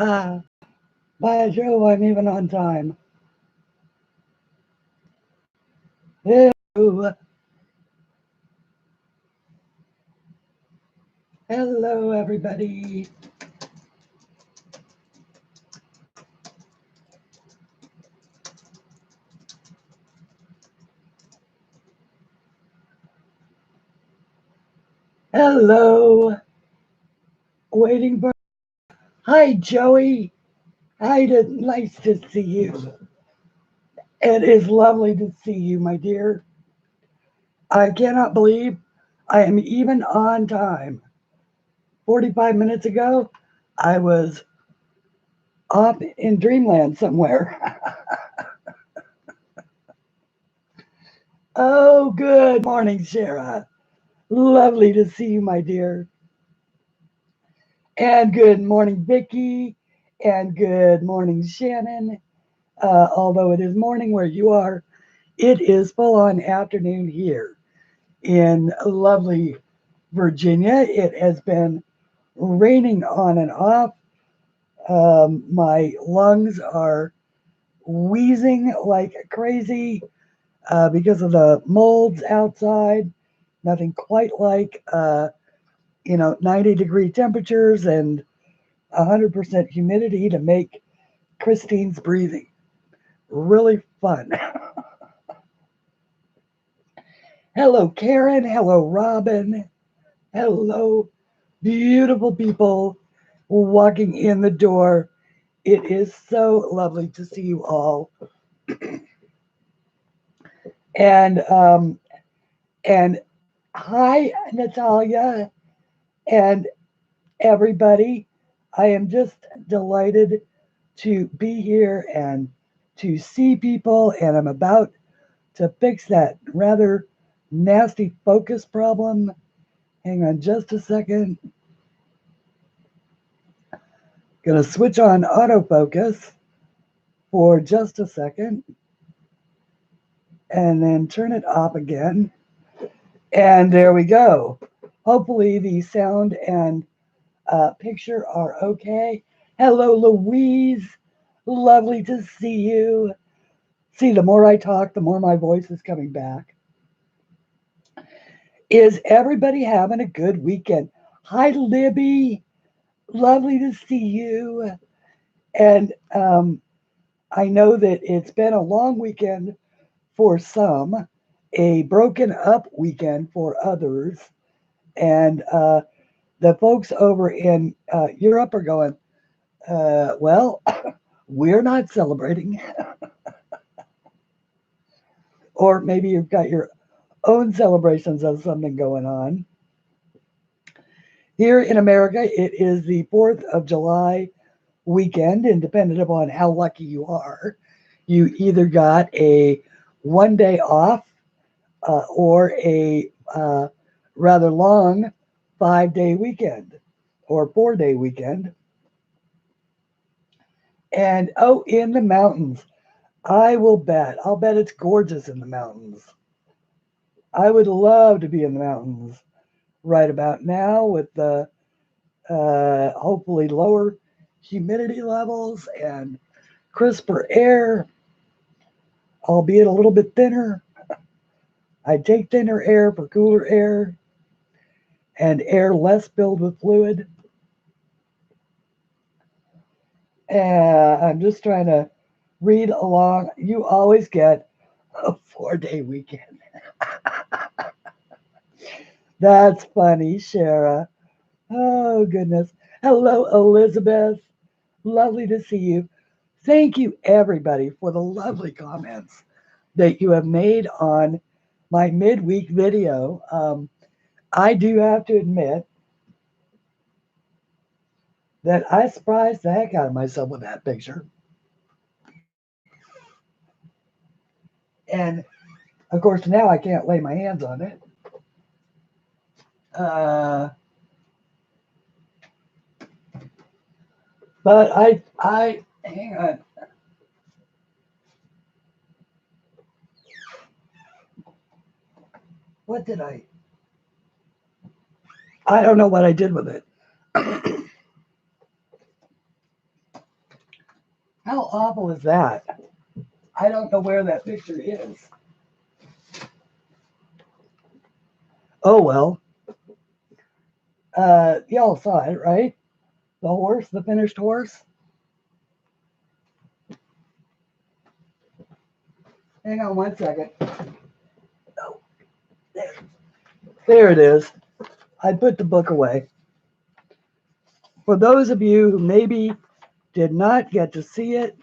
Ah, by Joe, I'm even on time. Hello, hello, everybody. Hello, waiting for. Hi, Joey. Hi, nice to see you. It is lovely to see you, my dear. I cannot believe I am even on time. 45 minutes ago, I was off in dreamland somewhere. Oh, good morning, Sarah. Lovely to see you, my dear. And good morning, Vicky. And good morning, Shannon. Although it is morning where you are, it is full on afternoon here in lovely Virginia. It has been raining on and off. My lungs are wheezing like crazy because of the molds outside. Nothing quite like 90-degree temperatures and 100% humidity to make Christine's breathing really fun. Hello, Karen. Hello, Robin. Hello, beautiful people walking in the door. It is so lovely to see you all. And and hi, Natalia, and everybody. I am just delighted to be here and to see people, and I'm about to fix that rather nasty focus problem. Hang on just a second. Gonna switch on autofocus for just a second and then turn it off again. And there we go. Hopefully the sound and picture are okay. Hello, Louise. Lovely to see you. See, the more I talk, the more my voice is coming back. Is everybody having a good weekend? Hi, Libby. Lovely to see you. And I know that it's been a long weekend for some, a broken up weekend for others. And the folks over in Europe are going, well, we're not celebrating. Or maybe you've got your own celebrations of something going on. Here in America, it is the 4th of July weekend, and depending upon how lucky you are, you either got a 1 day off or a rather long 5 day weekend or 4 day weekend. And oh, in the mountains, I'll bet it's gorgeous in the mountains. I would love to be in the mountains right about now with the hopefully lower humidity levels and crisper air, albeit a little bit thinner. I take thinner air for cooler air and air less filled with fluid. I'm just trying to read along. You always get a 4 day weekend. That's funny, Shara. Oh, goodness. Hello, Elizabeth. Lovely to see you. Thank you, everybody, for the lovely comments that you have made on my midweek video. I do have to admit that I surprised the heck out of myself with that picture. And of course, now I can't lay my hands on it. But I hang on. What did I don't know what I did with it. How awful is that? I don't know where that picture is. Oh well. Y'all saw it, right? The horse, the finished horse. Hang on one second. Oh, there. There it is. I put the book away. For those of you who maybe did not get to see it,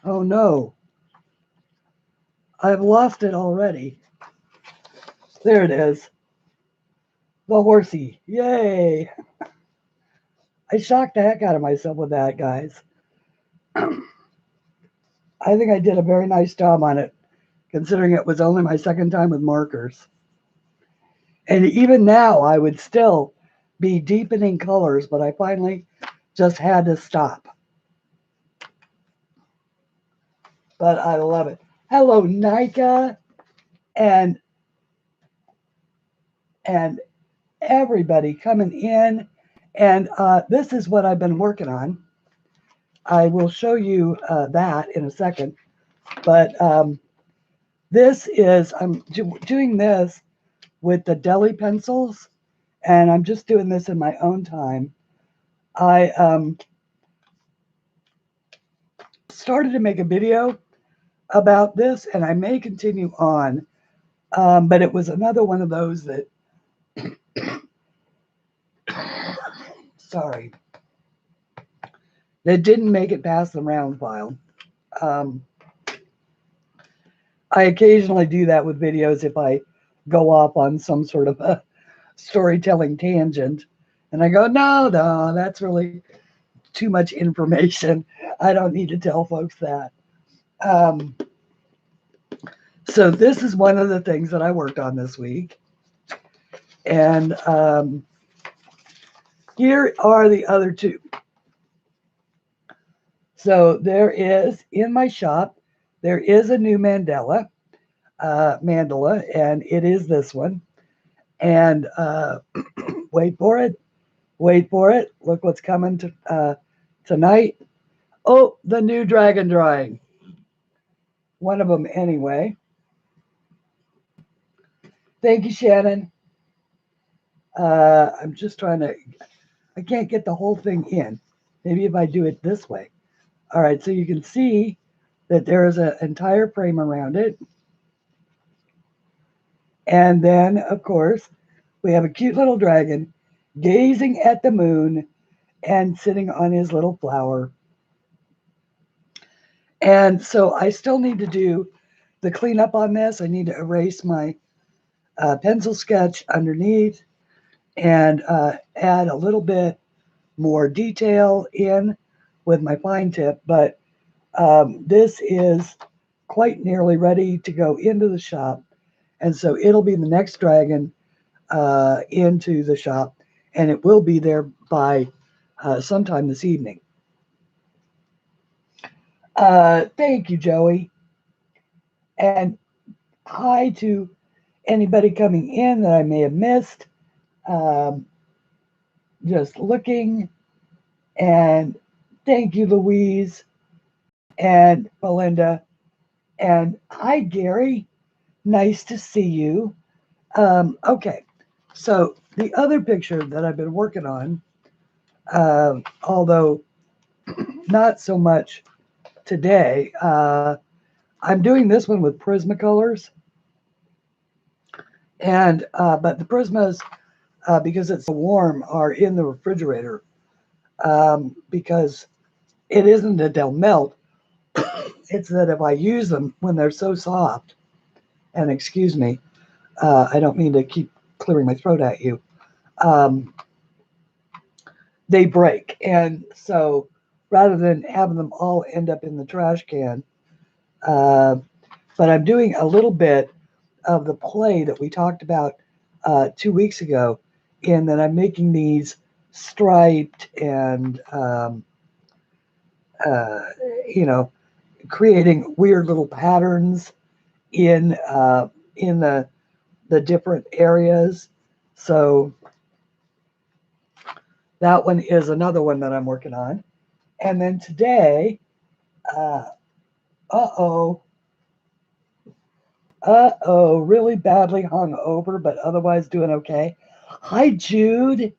oh no, I've lost it already. There it is. The horsey. Yay. I shocked the heck out of myself with that, guys. I think I did a very nice job on it, considering it was only my second time with markers. And even now, I would still be deepening colors, but I finally just had to stop. But I love it. Hello, Nika, and everybody coming in. And this is what I've been working on. I will show you that in a second. But this is, I'm doing this with the deli pencils, and I'm just doing this in my own time. I started to make a video about this, and I may continue on, but it was another one of those that, sorry, that didn't make it past the round file. I occasionally do that with videos if I go off on some sort of a storytelling tangent, and I go, no, that's really too much information. I don't need to tell folks that. So this is one of the things that I worked on this week. And here are the other two. So there is, in my shop, there is a new mandala, and it is this one. And wait for it. Look what's coming to, tonight. Oh, the new dragon drawing. One of them anyway. Thank you, Shannon. I'm just trying to, I can't get the whole thing in. Maybe if I do it this way. All right, so you can see that there is an entire frame around it. And then, of course, we have a cute little dragon gazing at the moon and sitting on his little flower. And so I still need to do the cleanup on this. I need to erase my pencil sketch underneath and add a little bit more detail in with my fine tip. But this is quite nearly ready to go into the shop. And so it'll be the next dragon into the shop, and it will be there by sometime this evening. Thank you, Joey. And hi to anybody coming in that I may have missed. Just looking. And thank you, Louise and Melinda. And hi, Gary. Nice to see you. Okay, so the other picture that I've been working on, although not so much today, I'm doing this one with Prismacolors. And but the Prismas, because it's so warm, are in the refrigerator because it isn't that they'll melt. It's that if I use them when they're so soft, and excuse me, I don't mean to keep clearing my throat at you, they break. And so rather than having them all end up in the trash can, but I'm doing a little bit of the play that we talked about 2 weeks ago, in that I'm making these striped and, you know, creating weird little patterns in the different areas. So That one is another one that I'm working on. And then today, uh, uh-oh, really badly hung over, but otherwise doing okay. Hi, Jude.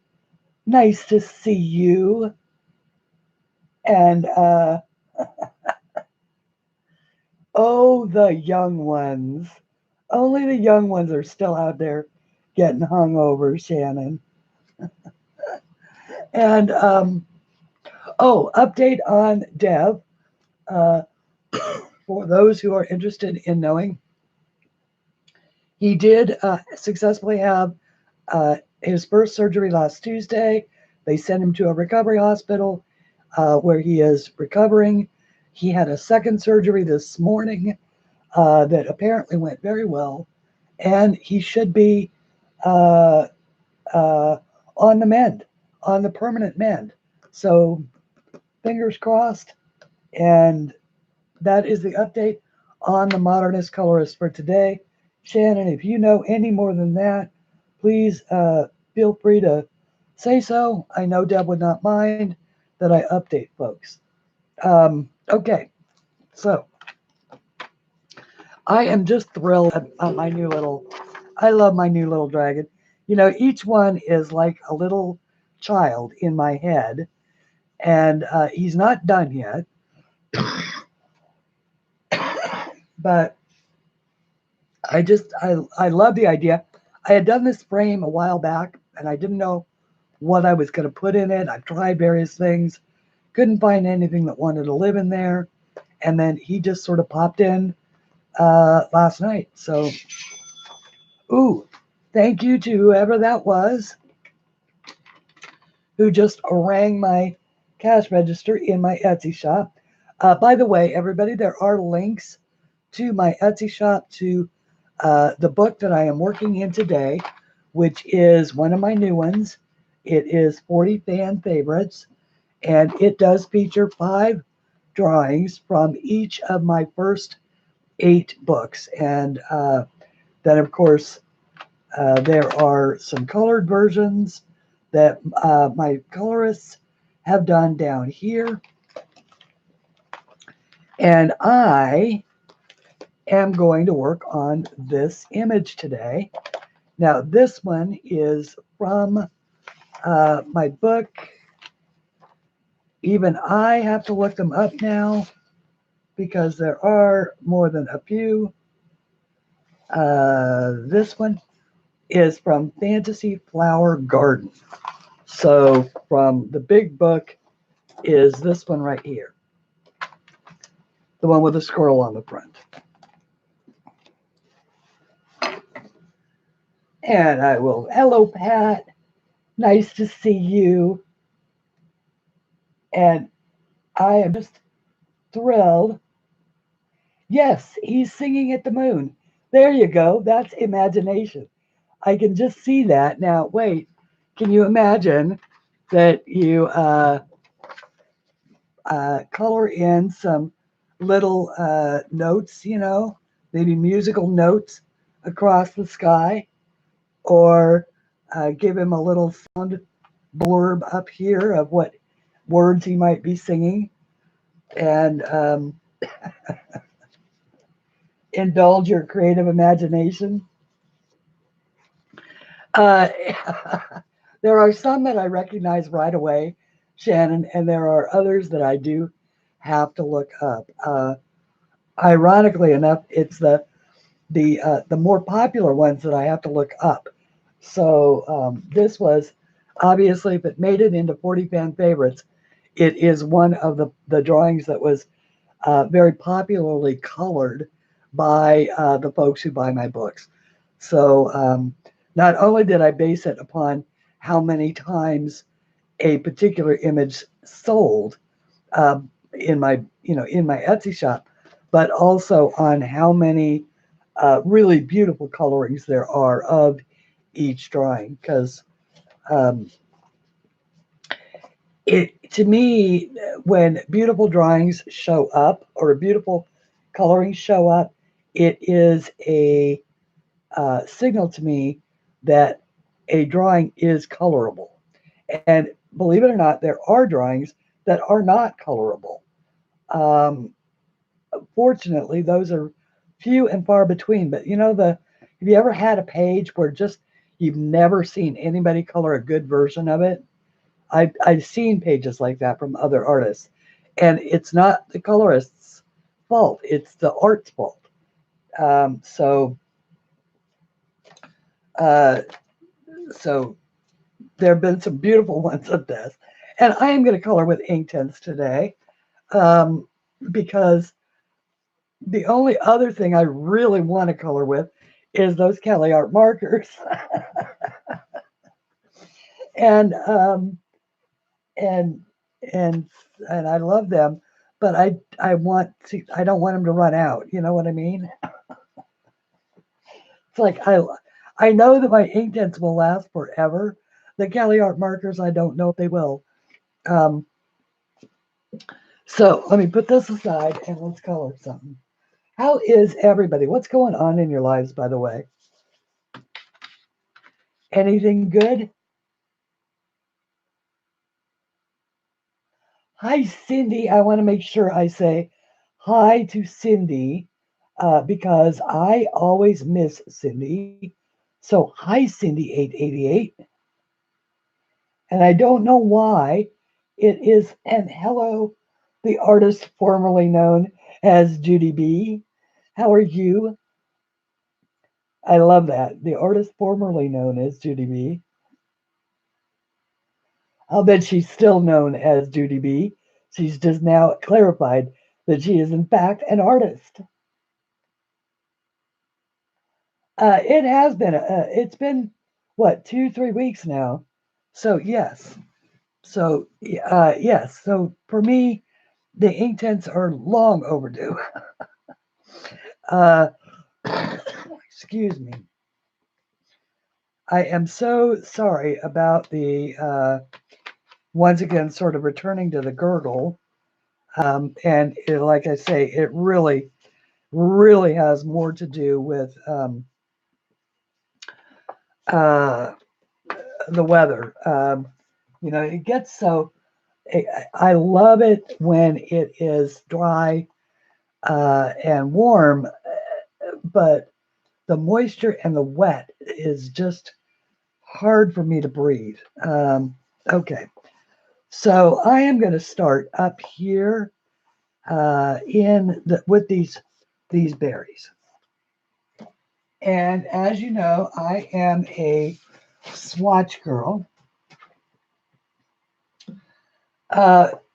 Nice to see you. And, oh, the young ones. Only the young ones are still out there getting hung over, Shannon. And, oh, update on Dev. Uh, for those who are interested in knowing, he did successfully have his first surgery last Tuesday. They sent him to a recovery hospital where he is recovering. He had a second surgery this morning that apparently went very well, and he should be uh, on the mend, on the permanent mend. So fingers crossed. And that is the update on the Modernist Colorist for today. Shannon, if you know any more than that, please feel free to say so. I know Deb would not mind that I update folks. Okay, so I am just thrilled at my new little, I love my new little dragon. You know, each one is like a little child in my head, and he's not done yet, but I love the idea. I had done this frame a while back, and I didn't know what I was going to put in it. I've tried various things, couldn't find anything that wanted to live in there, and then he just sort of popped in last night. So, ooh, thank you to whoever that was who just rang my cash register in my Etsy shop. By the way, everybody, there are links to my Etsy shop to the book that I am working in today, which is one of my new ones. It is 40 fan favorites, and it does feature 5 drawings from each of my first 8 books. And then, of course, there are some colored versions that my colorists have done down here. And I am going to work on this image today. Now, this one is from my book. Even I have to look them up now because there are more than a few. This one is from Fantasy Flower Garden. So from the big book is this one right here. The one with the squirrel on the front. And I will, hello, Pat. Nice to see you. And I am just thrilled. Yes, he's singing at the moon. There you go. That's imagination. I can just see that. Now, wait, can you imagine that you color in some little notes, you know, maybe musical notes across the sky, or give him a little sound blurb up here of what words he might be singing, and indulge your creative imagination. Uh, there are some that I recognize right away, Shannon, and there are others that I do have to look up. Ironically enough, it's the more popular ones that I have to look up. So this was obviously, if it made it into 40 fan favorites, it is one of the drawings that was very popularly colored by the folks who buy my books. So not only did I base it upon how many times a particular image sold in my Etsy shop, but also on how many really beautiful colorings there are of each drawing. Because to me, when beautiful drawings show up or beautiful colorings show up, it is a signal to me that a drawing is colorable. And believe it or not, there are drawings that are not colorable. Um, Fortunately, those are few and far between. But you know, have you ever had a page where just you've never seen anybody color a good version of it? I've seen pages like that from other artists, and it's not the colorist's fault; it's the art's fault. Um, so, uh, so there have been some beautiful ones of this, and I am going to color with Inktense today um, because the only other thing I really want to color with is those CLAart markers, and and and and I love them, but I don't want them to run out. You know what I mean? It's like I know that my Inktense will last forever. The CLAart markers, I don't know if they will. Um, so let me put this aside and let's color something. How is everybody? What's going on in your lives, by the way? Anything good? Hi, Cindy. I want to make sure I say hi to Cindy because I always miss Cindy. So, hi, Cindy888. And I don't know why it is, and hello, the artist formerly known as Judy B. How are you? I love that. The artist formerly known as Judy B. I'll bet she's still known as Judy B. She's just now clarified that she is, in fact, an artist. It has been. It's been what 2, 3 weeks now. So yes. So yes. So for me, the Inktense are long overdue. Uh, excuse me. I am so sorry about the once again sort of returning to the gurgle. And like I say, it really has more to do with uh, the weather. You know, it gets so I love it when it is dry and warm, but the moisture and the wet is just hard for me to breathe. Okay, so I am going to start up here with these berries, and as you know, I am a swatch girl.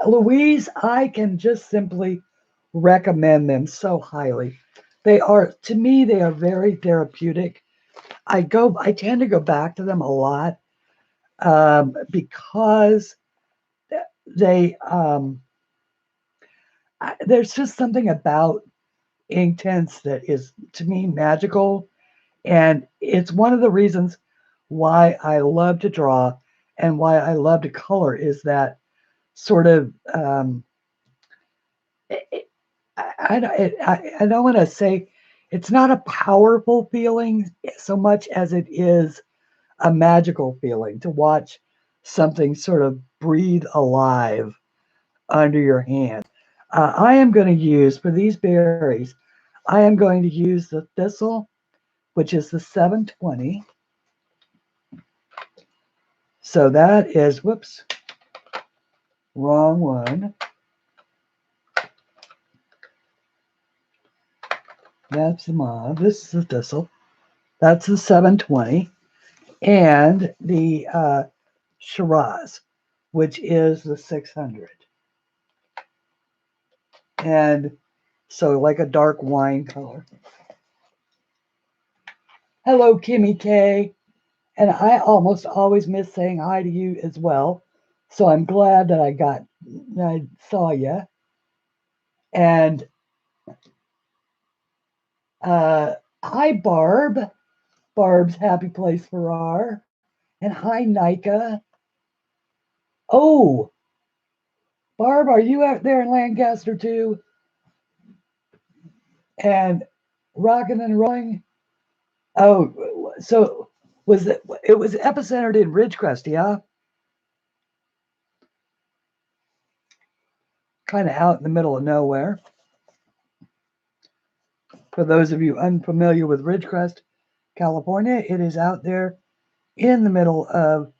Louise, I can just simply recommend them so highly. They are, to me, they are very therapeutic. I tend to go back to them a lot because they, there's just something about Inktense that is, to me, magical. And it's one of the reasons why I love to draw and why I love to color is that sort of, I don't want to say it's not a powerful feeling so much as it is a magical feeling to watch something sort of breathe alive under your hand. I am going to use, for these berries, I am going to use the thistle, which is the 720. So that is, whoops, wrong one. That's the mauve. This is the thistle. That's the 720. And the Shiraz, which is the 600. And so like a dark wine color. Hello, Kimmy K. And I almost always miss saying hi to you as well. So I'm glad that I saw you. And hi, Barb. Barb's Happy Place Farrar. And hi, Nika. Oh, Barb, are you out there in Lancaster too? And rocking and rolling? Oh, so it was epicentered in Ridgecrest, yeah? kind of out in the middle of nowhere. For those of you unfamiliar with Ridgecrest, California, it is out there in the middle of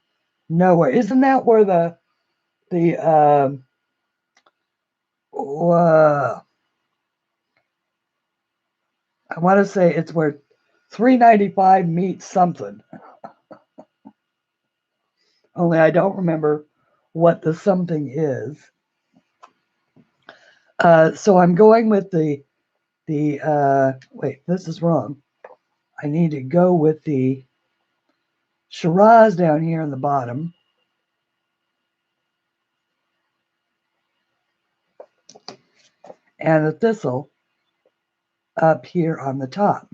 nowhere. Isn't that where the I want to say it's where 395 meets something. Only I don't remember what the something is. So I'm going with the wait, this is wrong. I need to go with the Shiraz down here in the bottom. And the thistle up here on the top.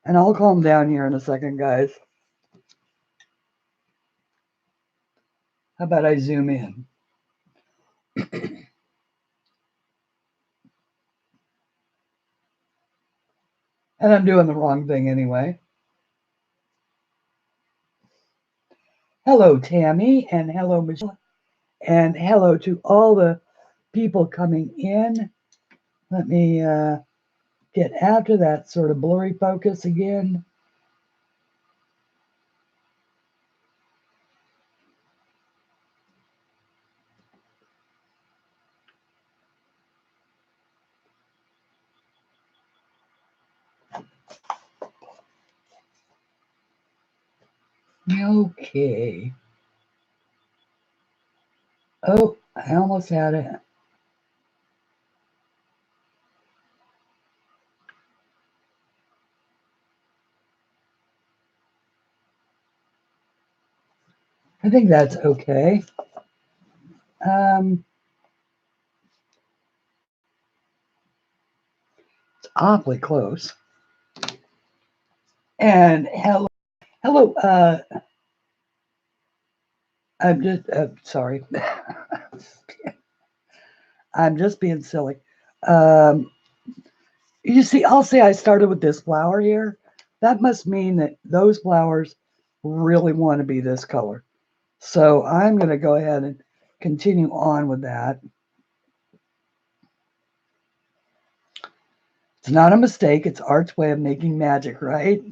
And I'll calm down here in a second, guys. How about I zoom in? And I'm doing the wrong thing anyway. Hello, Tammy, and hello, Michelle, and hello to all the people coming in. Let me get after that sort of blurry focus again. Okay. Oh, I almost had it. I think that's okay. It's awfully close. And hello, I'm just, sorry. I'm just being silly. You see, I'll say I started with this flower here. That must mean that those flowers really want to be this color. So I'm going to go ahead and continue on with that. It's not a mistake. It's art's way of making magic, right?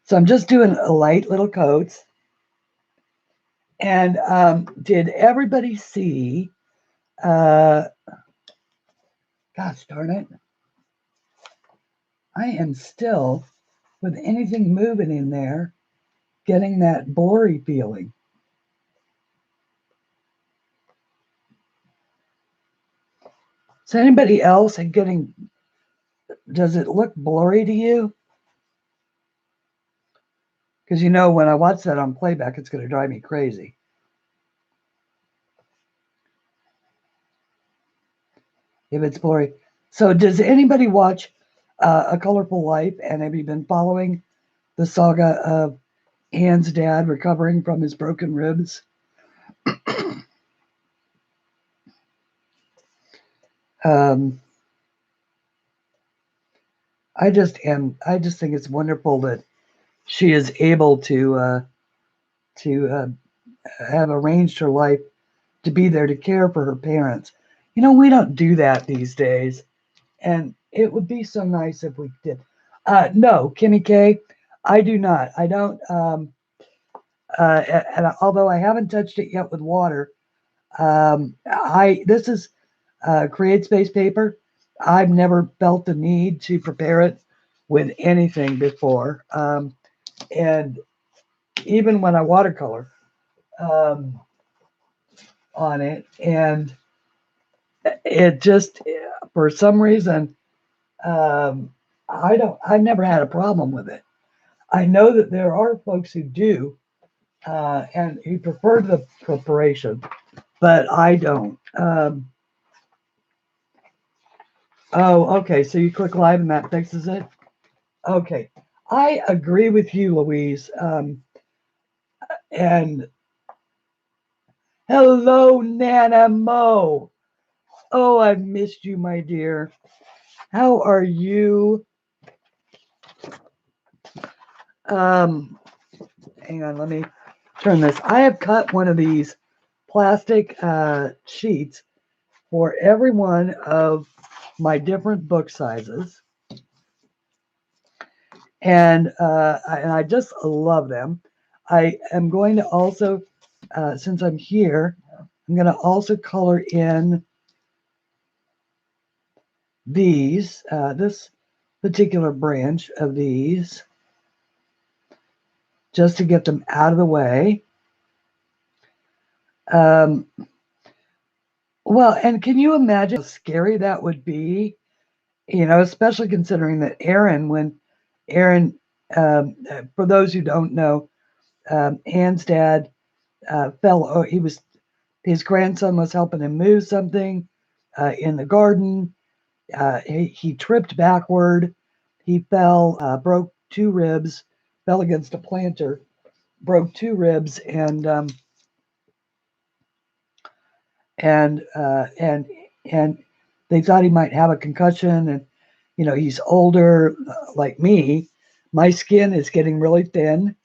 So I'm just doing a light little coats. And did everybody see, gosh darn it, I am still, with anything moving in there, getting that blurry feeling. Is anybody else getting, does it look blurry to you? Because you know, when I watch that on playback, it's going to drive me crazy. If it's blurry. So does anybody watch A Colorful Life? And have you been following the saga of Anne's dad recovering from his broken ribs? I just think it's wonderful that she is able to have arranged her life to be there to care for her parents. You know, we don't do that these days, and it would be so nice if we did. No, Kimmy K, I do not. I don't. And although I haven't touched it yet with water, this is Create Space paper. I've never felt the need to prepare it with anything before, and even when I watercolor on it, and it just, for some reason, I've never had a problem with it. I know that there are folks who do, and who prefer the preparation, but I don't. Oh, okay. So you click live and that fixes it. Okay, I agree with you, Louise. And hello, Nana Mo. Oh, I've missed you, my dear. How are you? Hang on, let me turn this. I have cut one of these plastic sheets for every one of my different book sizes. And I just love them. I am going to also, since I'm here, I'm going to also color in these, this particular branch of these, just to get them out of the way. Well, and can you imagine how scary that would be? You know, especially considering that when Aaron, for those who don't know, Anne's dad fell. Oh, his grandson was helping him move something in the garden. He tripped backward. He fell, broke 2 ribs, fell against a planter, broke 2 ribs, and they thought he might have a concussion. And you know, he's older, like me. My skin is getting really thin,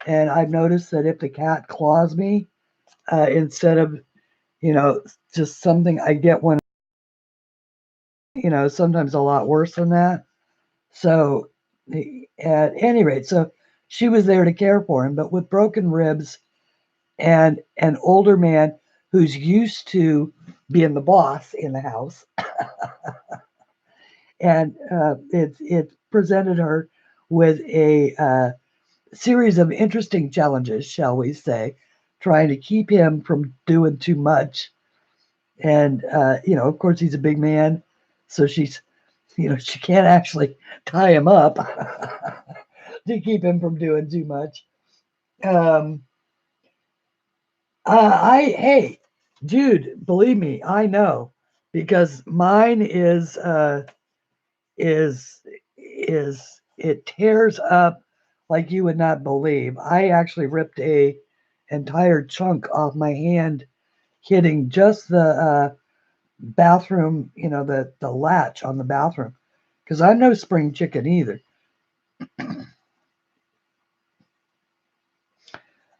and I've noticed that if the cat claws me, instead of, you know, just something, I get one, you know, sometimes a lot worse than that. So at any rate, so she was there to care for him, but with broken ribs and an older man who's used to being the boss in the house, and it presented her with a series of interesting challenges, shall we say, trying to keep him from doing too much. And you know, of course, he's a big man, so she's, you know, she can't actually tie him up to keep him from doing too much. Um, hey, Jude, believe me, I know, because mine is it tears up like you would not believe. I actually ripped a entire chunk off my hand, hitting just the bathroom, you know, the latch on the bathroom, because I'm no spring chicken either.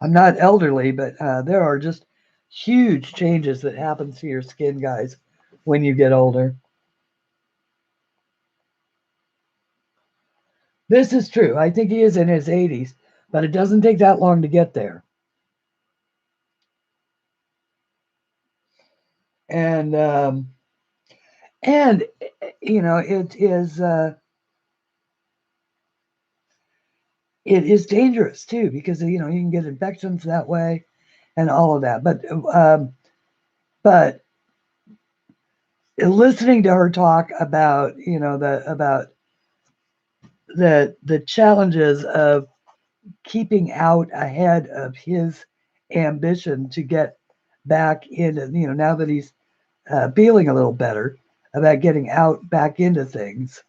I'm not elderly, but there are just huge changes that happen to your skin, guys, when you get older. This is true. I think he is in his 80s, but it doesn't take that long to get there. And and you know, it is dangerous too, because you know, you can get infections that way and all of that. But listening to her talk about, you know, the challenges of keeping out ahead of his ambition to get back into, you know, now that he's feeling a little better, about getting out back into things.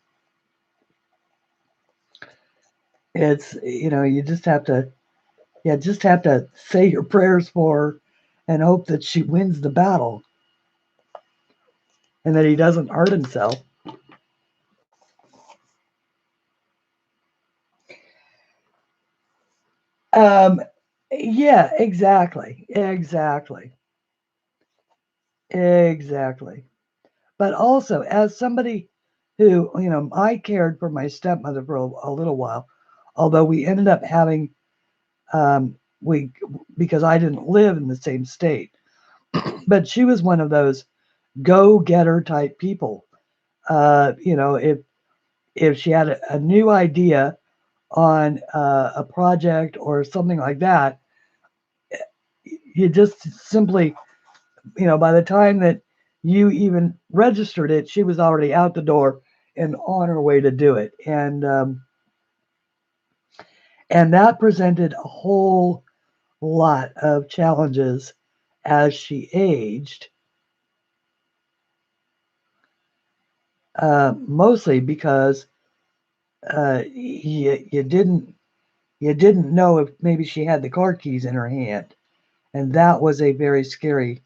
It's, you know, just have to say your prayers for her and hope that she wins the battle and that he doesn't hurt himself. Um, yeah, exactly. But also, as somebody who, you know, I cared for my stepmother for a little while, although we ended up having, we, because I didn't live in the same state, but she was one of those go-getter type people. You know, if she had a new idea on a project or something like that, you just simply, you know, by the time that you even registered it, she was already out the door and on her way to do it. And that presented a whole lot of challenges as she aged, mostly because you didn't know if maybe she had the car keys in her hand, and that was a very scary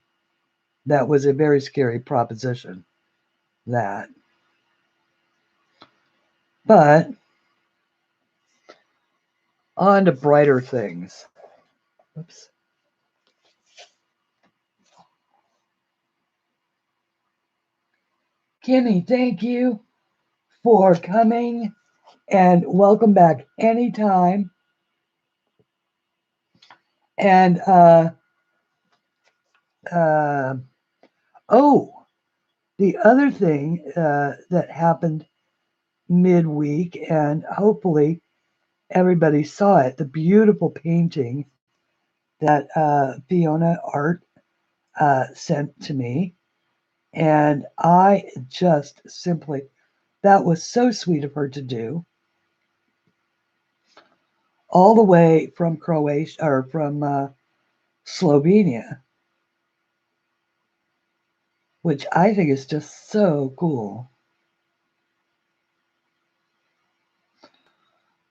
proposition. That, but On to brighter things. Oops. Kimmy, thank you for coming and welcome back anytime. And oh, the other thing that happened midweek, and hopefully everybody saw it, the beautiful painting that Fiona Art sent to me. And I just simply, that was so sweet of her to do. All the way from Croatia, or from Slovenia, which I think is just so cool.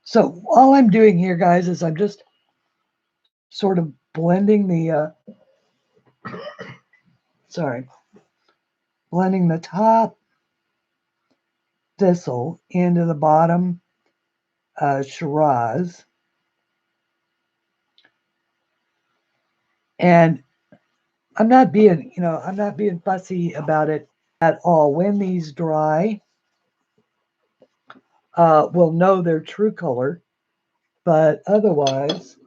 So all I'm doing here, guys, is I'm just sort of blending the, blending the top thistle into the bottom Shiraz. And I'm not being, I'm not being fussy about it at all. When these dry, we'll know their true color, but otherwise,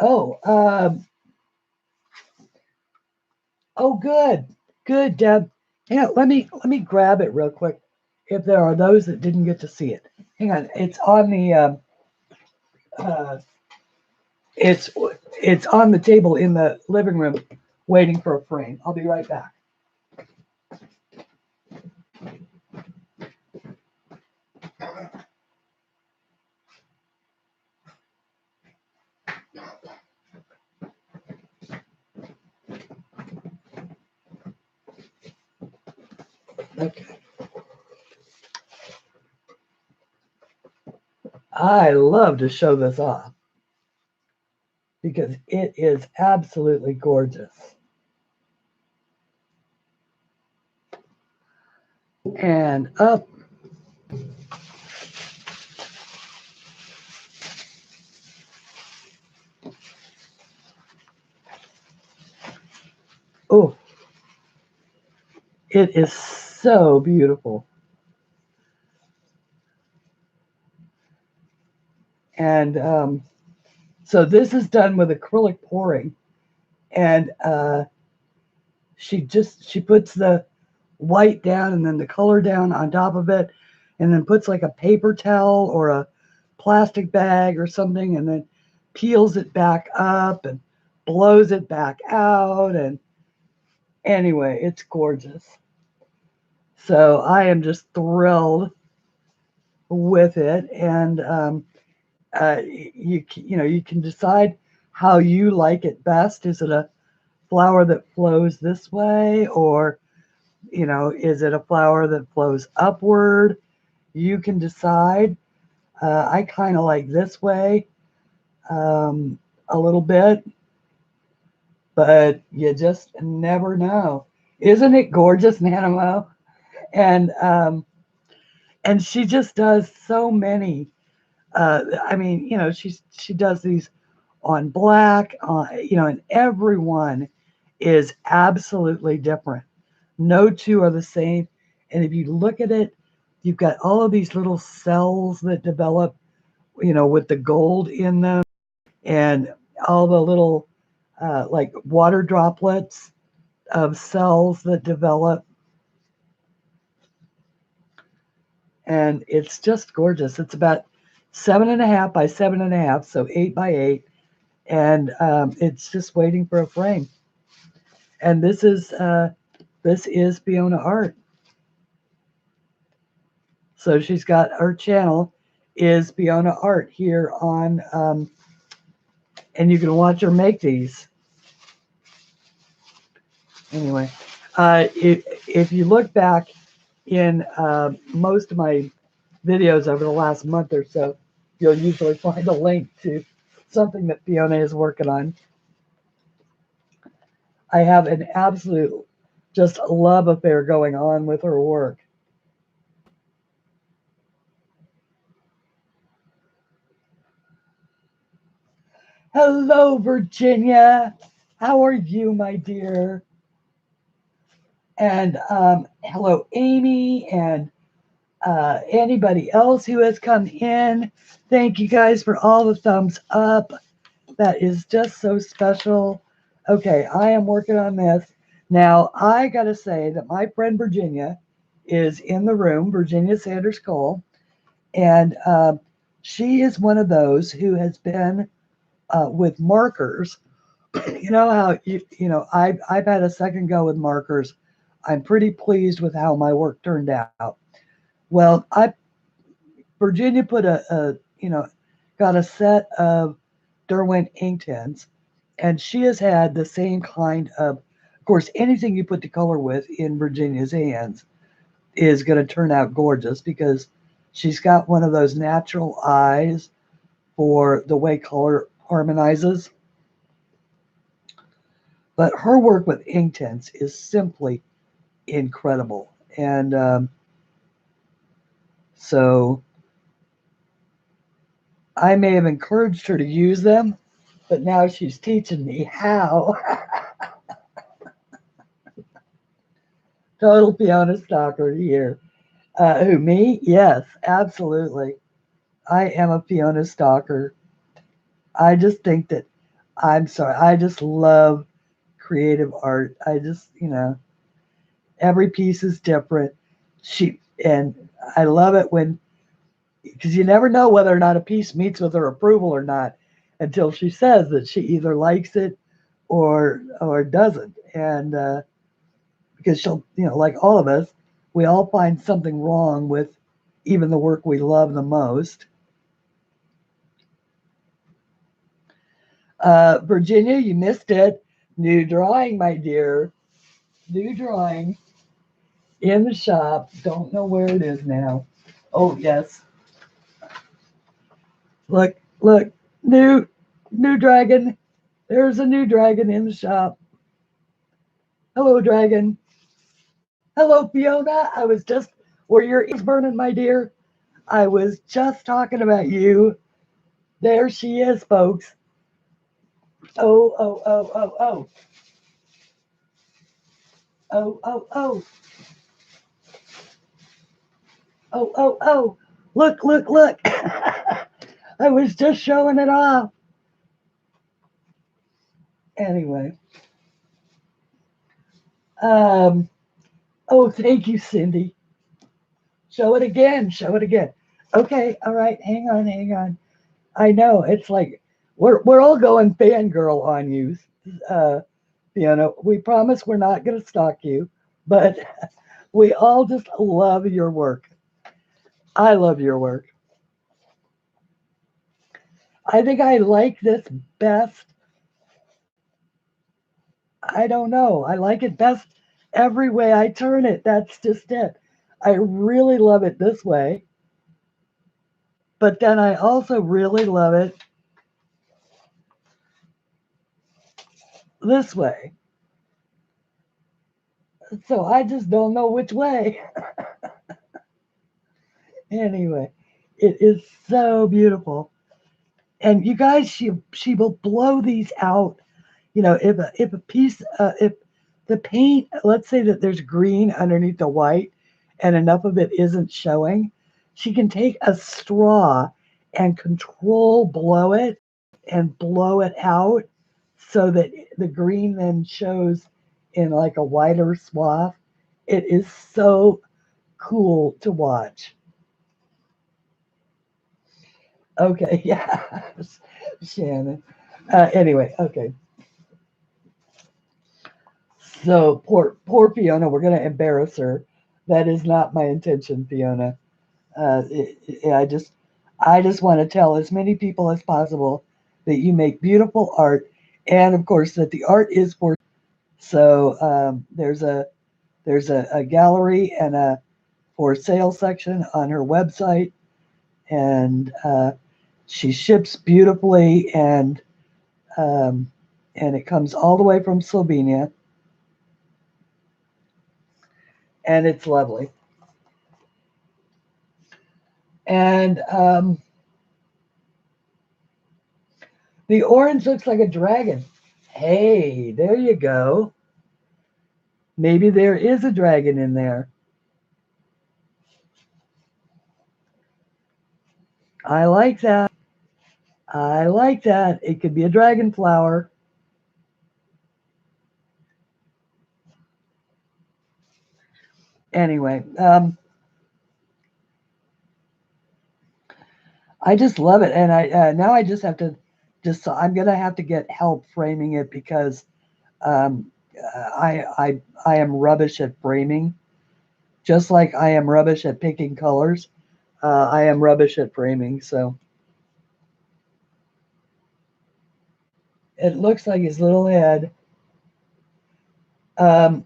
oh, good, Deb. Yeah, let me grab it real quick. If there are those that didn't get to see it, hang on. It's on the it's on the table in the living room, waiting for a frame. I'll be right back. Okay. I love to show this off because it is absolutely gorgeous. And up. Oh, it is so beautiful. And so this is done with acrylic pouring. And she puts the white down and then the color down on top of it, and then puts like a paper towel or a plastic bag or something, and then peels it back up and blows it back out. And anyway, it's gorgeous. So I am just thrilled with it. And you can decide how you like it best. Is it a flower that flows this way, or is it a flower that flows upward? You can decide. I kind of like this way a little bit, but you just never know. Isn't it gorgeous, Nanamo? And she just does so many. I mean, she does these on black, and every one is absolutely different. No two are the same. And if you look at it, you've got all of these little cells that develop, with the gold in them, and all the little like water droplets of cells that develop. And it's just gorgeous. It's about 7.5 by 7.5, so 8 by 8. And it's just waiting for a frame. And this is Fiona Art. So she's got her channel is Fiona Art here on, and you can watch her make these. Anyway, if you look back in most of my videos over the last month or so, you'll usually find a link to something that Fiona is working on. I have an absolute just love affair going on with her work. Hello, Virginia. How are you, my dear? And hello, Amy, and anybody else who has come in. Thank you guys for all the thumbs up. That is just so special. Okay, I am working on this. Now, I got to say that my friend Virginia is in the room, Virginia Sanders Cole, and she is one of those who has been with markers. You know how I've had a second go with markers. I'm pretty pleased with how my work turned out. Well, I Virginia put got a set of Derwent Inktense, and she has had the same kind of course, anything you put the color with in Virginia's hands is going to turn out gorgeous because she's got one of those natural eyes for the way color harmonizes. But her work with Inktense is simply incredible. And so I may have encouraged her to use them, but now she's teaching me how. Total Fiona stalker here. Who, me? Yes, absolutely. I am a Fiona stalker. I just think that, I'm sorry, I just love creative art. I just, every piece is different. And I love it when, because you never know whether or not a piece meets with her approval or not until she says that she either likes it or doesn't. And because she'll, like all of us, we all find something wrong with even the work we love the most. Virginia, you missed it. New drawing, my dear. New drawing in the shop. Don't know where it is now. Oh, yes. Look, look. New dragon. There's a new dragon in the shop. Hello, dragon. Hello, Fiona. I was just, were your ears burning, my dear? I was just talking about you. There she is, folks. Oh, oh, oh, oh, oh. Oh, oh, oh. Oh, oh, oh. Look, look, look. I was just showing it off. Anyway. Um, oh, thank you, Cindy. Show it again. Show it again. Okay, all right. Hang on, hang on. I know it's like we're all going fangirl on you, uh, Fiona. We promise we're not going to stalk you, but we all just love your work. I love your work. I think I like this best. I don't know. I like it best every way I turn it. That's just it. I really love it this way, but then I also really love it this way. So I just don't know which way. Anyway, it is so beautiful. And you guys, she will blow these out. If the paint, let's say that there's green underneath the white, and enough of it isn't showing, she can take a straw and control blow it and blow it out so that the green then shows in like a wider swath. It is so cool to watch. Okay, yeah, Shannon. Anyway, okay. So poor Fiona, we're going to embarrass her. That is not my intention, Fiona. I just want to tell as many people as possible that you make beautiful art, and of course that the art is for. So there's a gallery and a for sale section on her website, and she ships beautifully, um, and it comes all the way from Slovenia, and it's lovely. And The orange looks like a dragon. Hey, there you go. Maybe there is a dragon in there. I like that. I like that. It could be a dragon flower. Anyway, I just love it, and I now I just have to I'm gonna have to get help framing it because um, I am rubbish at framing, just like I am rubbish at picking colors. I am rubbish at framing, so it looks like his little head. Um,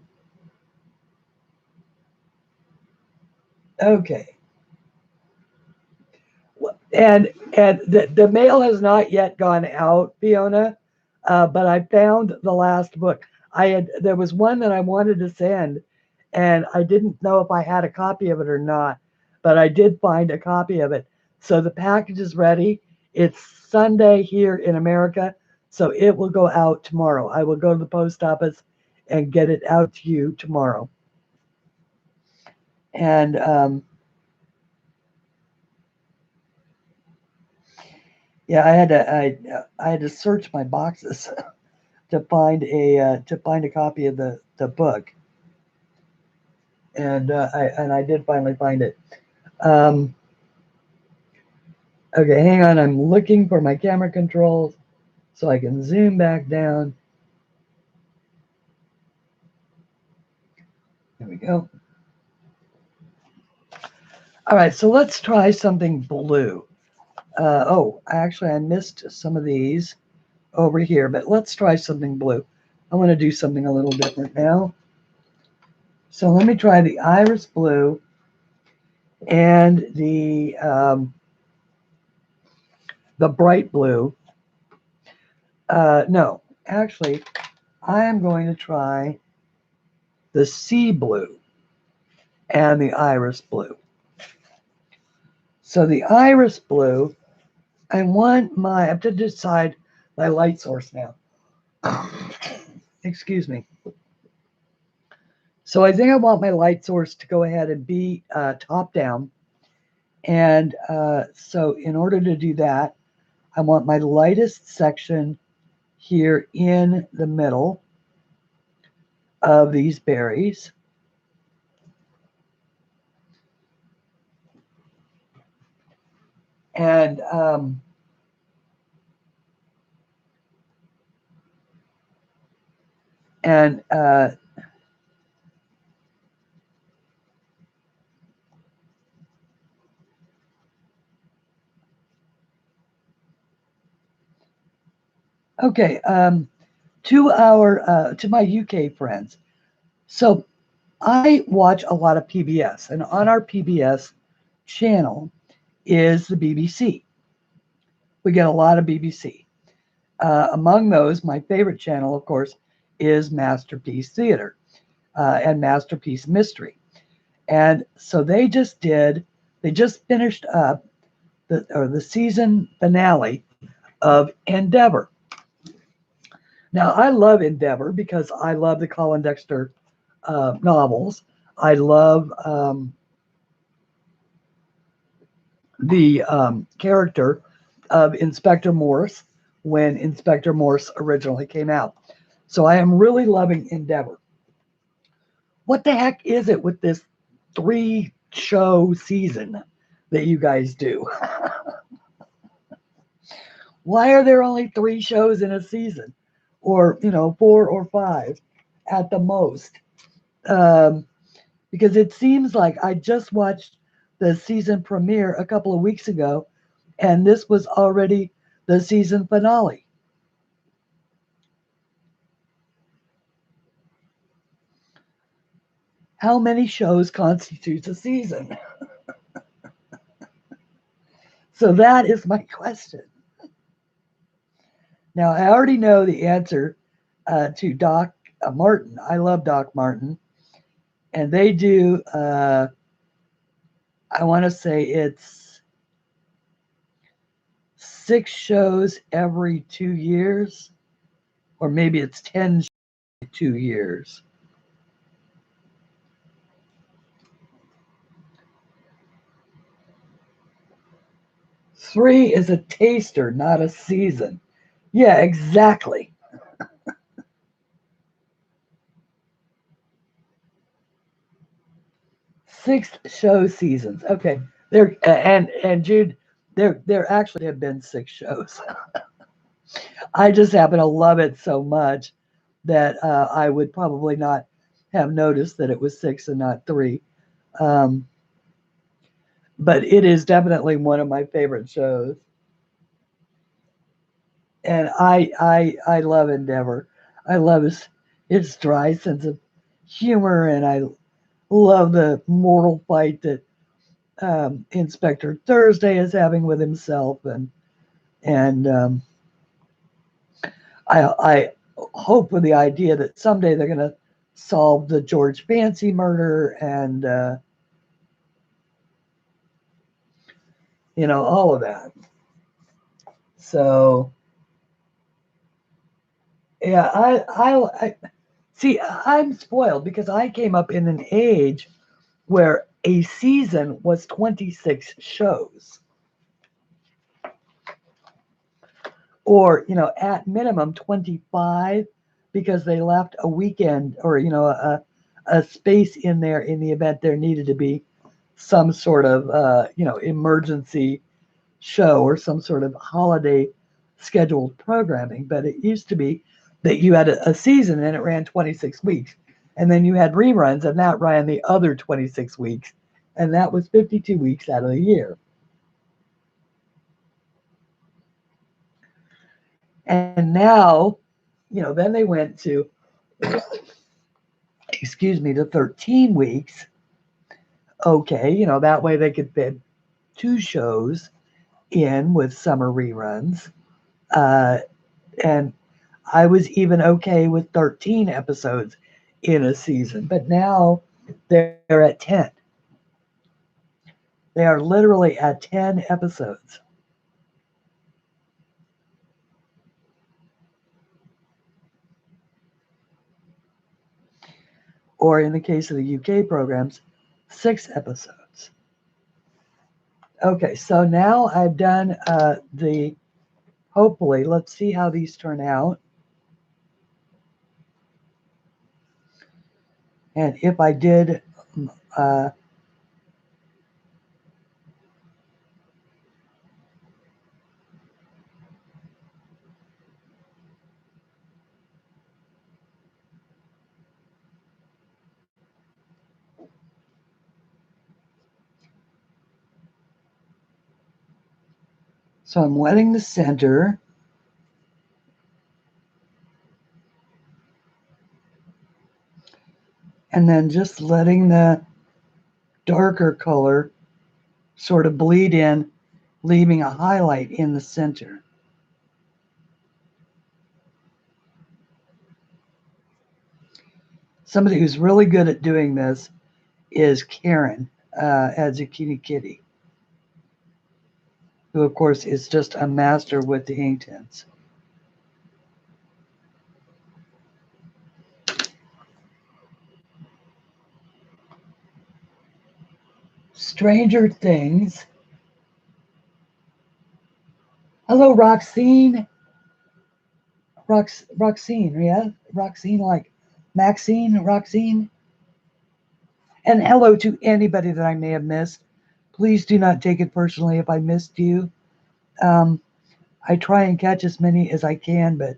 okay, and the mail has not yet gone out, Fiona, but I found the last book. There was one that I wanted to send, and I didn't know if I had a copy of it or not, but I did find a copy of it. So the package is ready. It's Sunday here in America, so it will go out tomorrow. I will go to the post office and get it out to you tomorrow. And yeah, I had to search my boxes to find a copy of the book, and I did finally find it. Um, okay, hang on. I'm looking for my camera controls so I can zoom back down. There we go. All right, so let's try something blue. Oh, actually, I missed some of these over here, but let's try something blue. I want to do something a little different now. So let me try the iris blue and the bright blue. No, actually, I am going to try the sea blue and the iris blue. So the iris blue, I have to decide my light source now. Excuse me. So I think I want my light source to go ahead and be top down. And so in order to do that, I want my lightest section here in the middle of these berries. And and okay, to my UK friends. So I watch a lot of PBS, and on our PBS channel is the BBC. We get a lot of BBC. Among those, my favorite channel, of course, is Masterpiece Theater and Masterpiece Mystery. And so they just finished up the season finale of Endeavor. Now, I love Endeavor because I love the Colin Dexter novels. I love the character of Inspector Morse when Inspector Morse originally came out. So I am really loving Endeavor. What the heck is it with this 3-show season that you guys do? Why are there only 3 shows in a season? Or, 4 or 5 at the most? Because it seems like I just watched the season premiere a couple of weeks ago, and this was already the season finale. How many shows constitutes a season? So that is my question. Now, I already know the answer to Doc Martin. I love Doc Martin. And they do, I want to say it's 6 shows every 2 years, or maybe it's 10 2 years. Three is a taster, not a season. Yeah, exactly. 6 show seasons. Okay, there and Jude, there actually have been 6 shows. I just happen to love it so much that I would probably not have noticed that it was 6 and not 3. Um, but it is definitely one of my favorite shows, and I love Endeavor. I love its dry sense of humor, and I love the mortal fight that Inspector Thursday is having with himself, and I hope with the idea that someday they're going to solve the George Fancy murder, and all of that. So yeah, I see. I'm spoiled because I came up in an age where a season was 26 shows, or at minimum 25, because they left a weekend, or a space in there in the event there needed to be some sort of emergency show or some sort of holiday scheduled programming. But it used to be that you had a season and it ran 26 weeks, and then you had reruns and that ran the other 26 weeks, and that was 52 weeks out of the year. And now, then they went to, excuse me, to 13 weeks. Okay, that way they could fit 2 shows in with summer reruns. And I was even okay with 13 episodes in a season, but now they're at 10. They are literally at 10 episodes. Or in the case of the UK programs, 6 episodes. Okay, so now I've done hopefully, let's see how these turn out. And if I did, uh, so I'm wetting the center. And then just letting the darker color sort of bleed in, leaving a highlight in the center. Somebody who's really good at doing this is Karen at Zucchini Kitty, who of course is just a master with the Inktense. Stranger Things. Hello, Roxine. Roxine, yeah? Roxine, like Maxine, Roxine. And hello to anybody that I may have missed. Please do not take it personally if I missed you. I try and catch as many as I can, but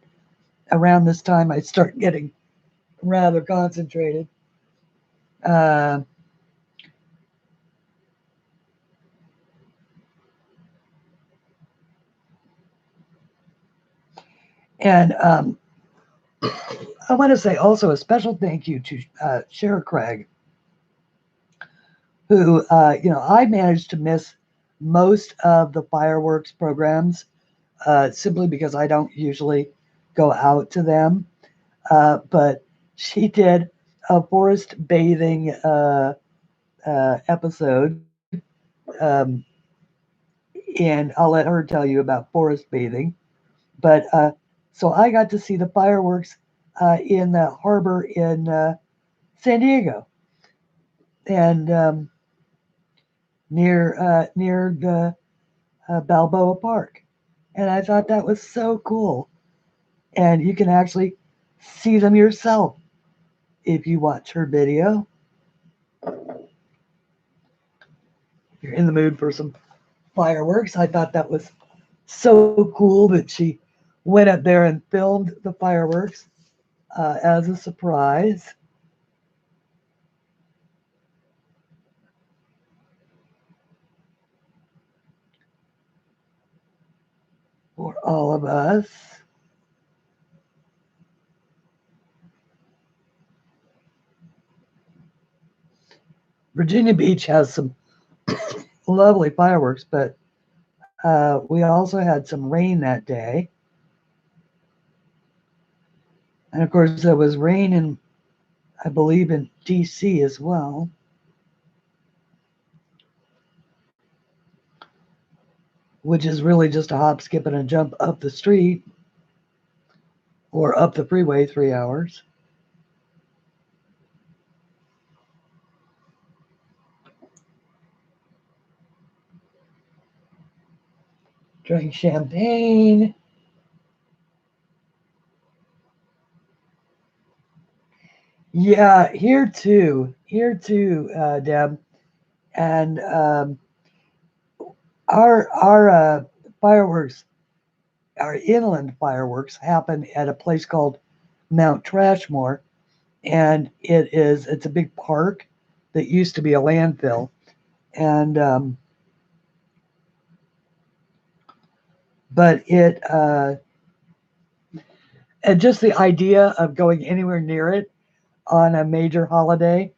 around this time I start getting rather concentrated. Uh, and I want to say also a special thank you to Shara Craig, who, I managed to miss most of the fireworks programs simply because I don't usually go out to them. But she did a forest bathing episode and I'll let her tell you about forest bathing. But so I got to see the fireworks in the harbor in San Diego, and near the Balboa Park, and I thought that was so cool. And you can actually see them yourself if you watch her video. If you're in the mood for some fireworks, I thought that was so cool that she went up there and filmed the fireworks as a surprise for all of us. Virginia Beach has some lovely fireworks, but we also had some rain that day. And of course, there was rain in, I believe, in DC as well, which is really just a hop, skip, and a jump up the street or up the freeway 3 hours. Drink champagne. Yeah, here too, Deb. And our fireworks, our inland fireworks, happen at a place called Mount Trashmore, and it's a big park that used to be a landfill, and but it and just the idea of going anywhere near it on a major holiday.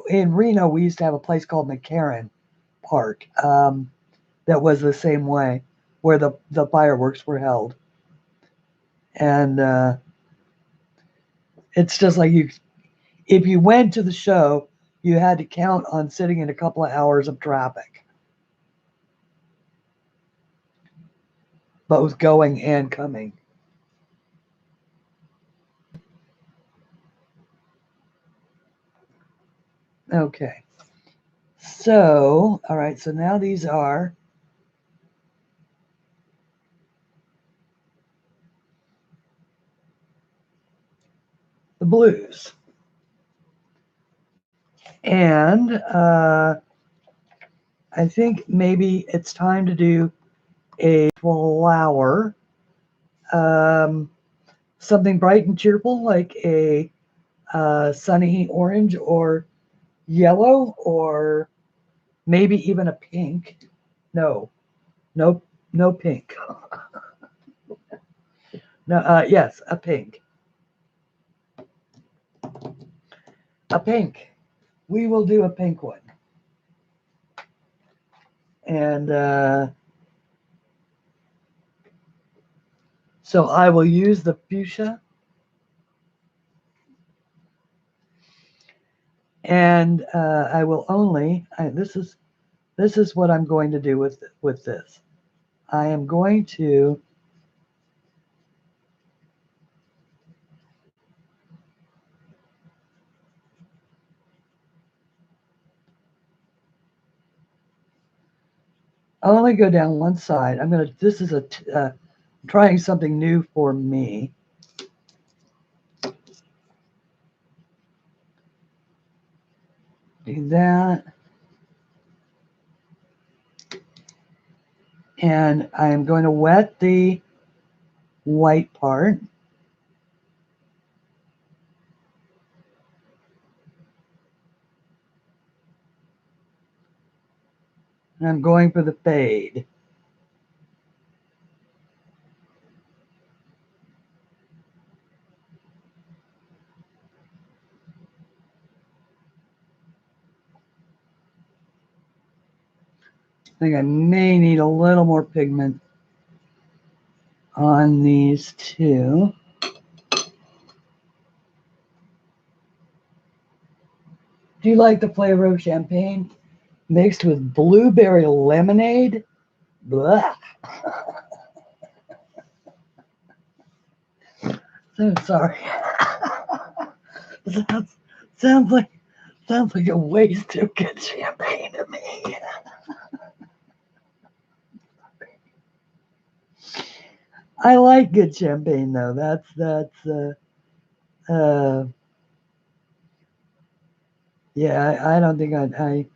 In Reno, we used to have a place called McCarran Park that was the same way, where the fireworks were held, and it's just like you. If you went to the show, you had to count on sitting in a couple of hours of traffic, both going and coming. Okay. So, all right. So now these are the blues. And I think maybe it's time to do a flower, um, something bright and cheerful, like a sunny orange or yellow, or maybe even a pink. No, no, no pink. No, yes, a pink. A pink. We will do a pink one. And so I will use the fuchsia. And I will only, this is what I'm going to do with this. I am going to only go down one side. This is trying something new for me. Do that. And I am going to wet the white part. And I'm going for the fade. I think I may need a little more pigment on these two. Do you like the flavor of champagne mixed with blueberry lemonade? Blah. So sorry. sounds, sounds like sounds like a waste of good champagne to me. I like good champagne though. Uh yeah. I don't think I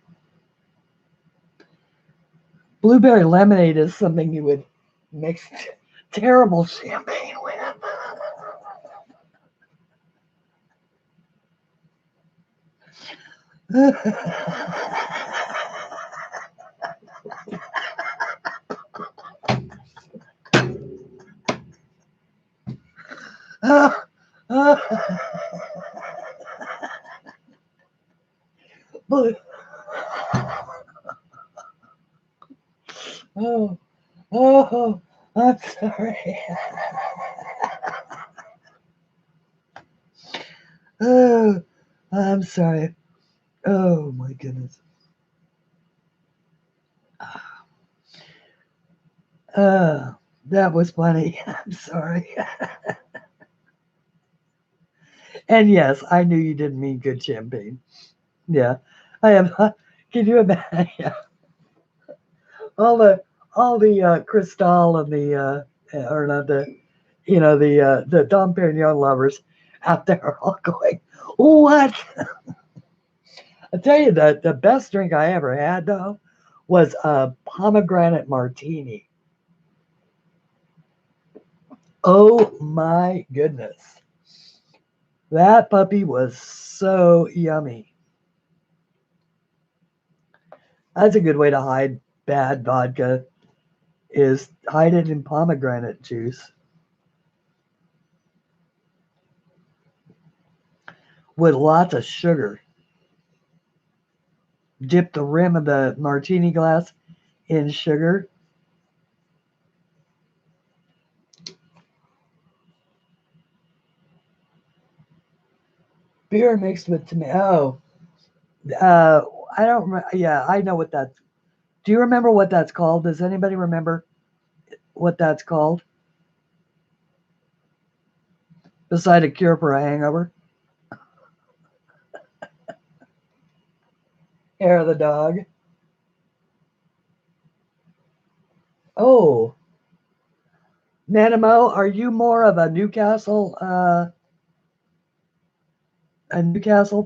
blueberry lemonade is something you would mix terrible champagne with. Blue. Oh, oh, I'm sorry. Oh, I'm sorry. Oh my goodness. Uh, that was funny. I'm sorry. And yes, I knew you didn't mean good champagne. Yeah, I am. Can you imagine? Yeah. All the all the Cristal and the or not the the Dom Perignon lovers out there are all going, what? I tell you, the best drink I ever had though was a pomegranate martini. Oh my goodness, that puppy was so yummy. That's a good way to hide bad vodka. Is hide it in pomegranate juice with lots of sugar. Dip the rim of the martini glass in sugar. Beer mixed with tomato. I don't. Yeah, I know what that's. Do you remember what that's called? Does anybody remember what that's called? Beside a cure for a hangover. Hair of the dog. Oh, Nanimo, are you more of a Newcastle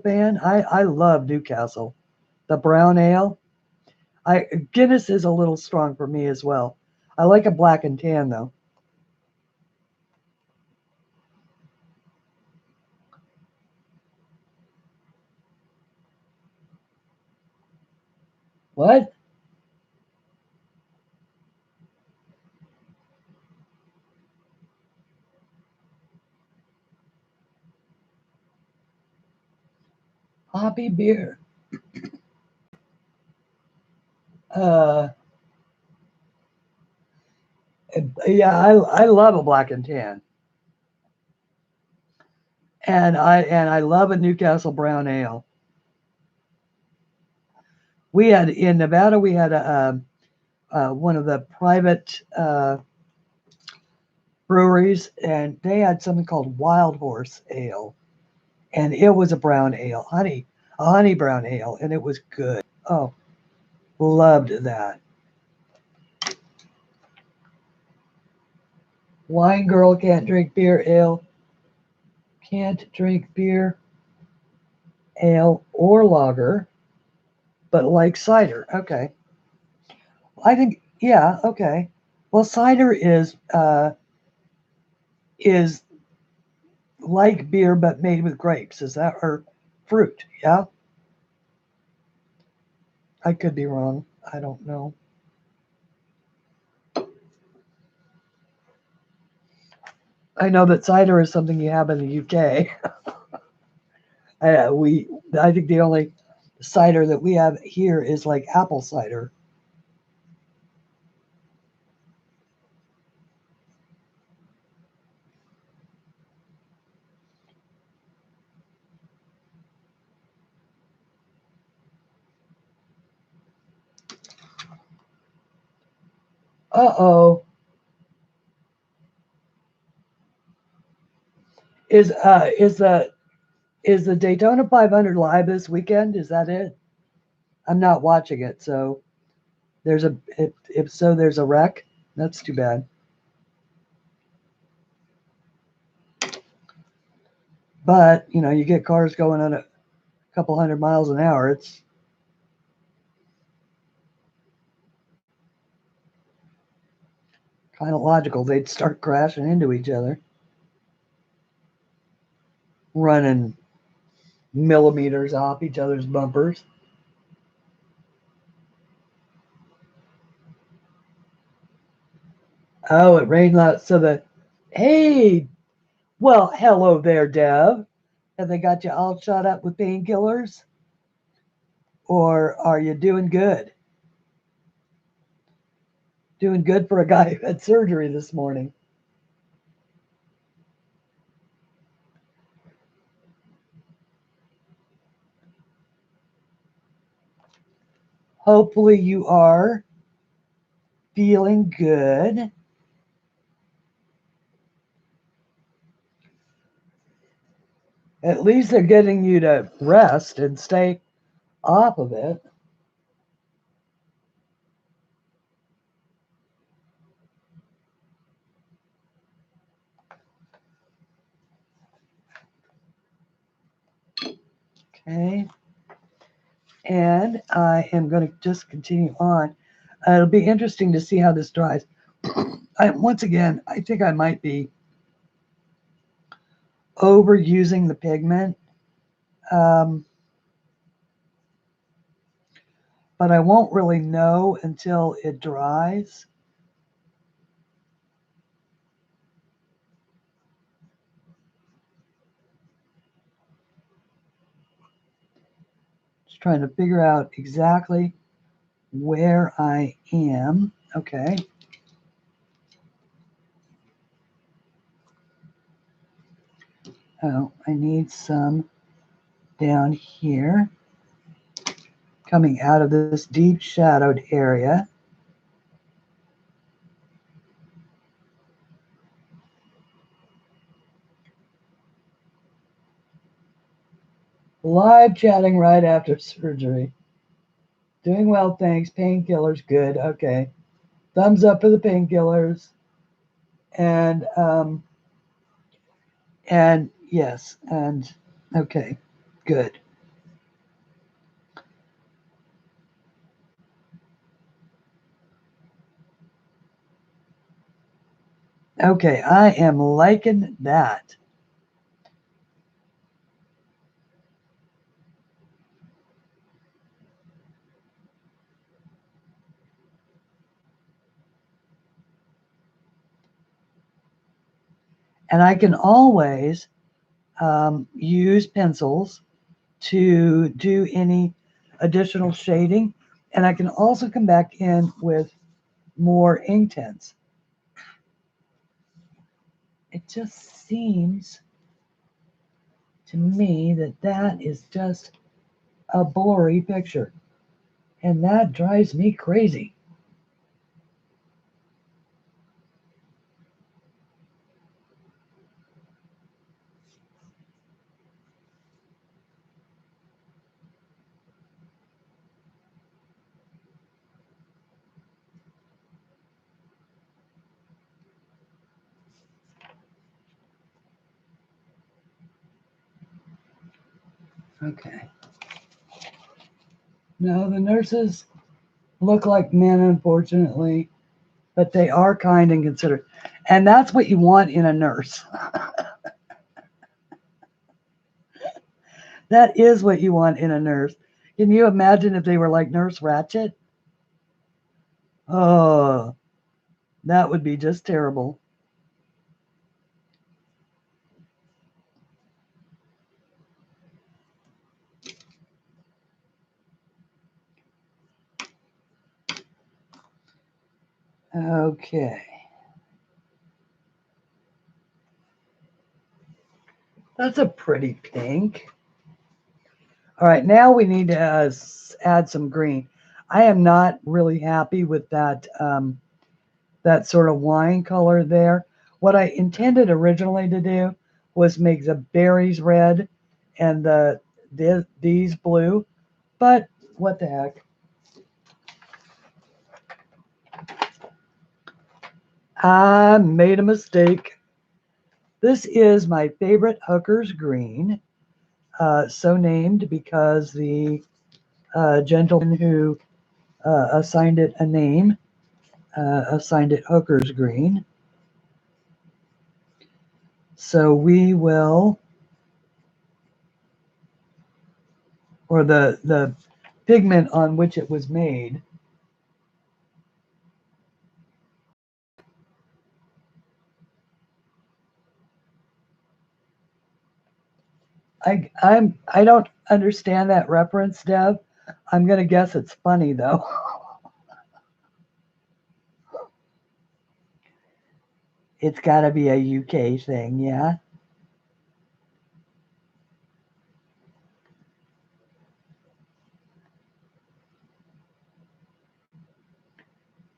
fan? I love Newcastle. The brown ale. I Guinness is a little strong for me as well. I like a black and tan though. What? Hoppy beer. Uh, yeah, I love a black and tan, and I love a Newcastle brown ale. We had in Nevada, we had one of the private breweries, and they had something called Wild Horse Ale, and it was a brown ale, a honey brown ale, and it was good. Oh, loved that. Wine girl can't drink beer, ale, can't drink beer, ale, or lager, but like cider. Okay. I think, yeah, okay. Well, cider is like beer but made with grapes. Is that or fruit? Yeah, I could be wrong. I don't know. I know that cider is something you have in the UK. We, I think the only cider that we have here is like apple cider. Uh-oh. Is the Daytona 500 live this weekend? Is that it? I'm not watching it, so there's a if so there's a wreck. That's too bad. But you know, you get cars going at a couple hundred miles an hour. It's kind of logical they'd start crashing into each other, running millimeters off each other's bumpers. Oh, it rained lots. So hey, well, hello there, Dev. Have they got you all shot up with painkillers? Or are you doing good? Doing good for a guy who had surgery this morning. Hopefully you are feeling good. At least they're getting you to rest and stay off of it. Okay. And I am going to just continue on. It'll be interesting to see how this dries. Once again, I think I might be overusing the pigment. But I won't really know until it dries. Just trying to figure out exactly where I am. Okay. Oh, I need some down here, coming out of this deep shadowed area. Live chatting right after surgery. Doing well, thanks. Painkillers, good. Okay. Thumbs up for the painkillers. And yes, and okay, good. Okay, I am liking that. And I can always use pencils to do any additional shading. And I can also come back in with more Inktense. It just seems to me that that is just a blurry picture. And that drives me crazy. Okay. No, the nurses look like men, unfortunately, but they are kind and considerate. And that's what you want in a nurse. That is what you want in a nurse. Can you imagine if they were like Nurse Ratched? Oh, that would be just terrible. Okay. That's a pretty pink. All right, now we need to add some green. I am not really happy with that that sort of wine color there. What I intended originally to do was make the berries red and these blue, but what the heck. I made a mistake. This is my favorite Hooker's Green, so named because the gentleman who assigned it a name assigned it Hooker's Green. So we will, or the pigment on which it was made. I don't understand that reference, Dev. I'm gonna guess it's funny though. It's got to be a UK thing, yeah.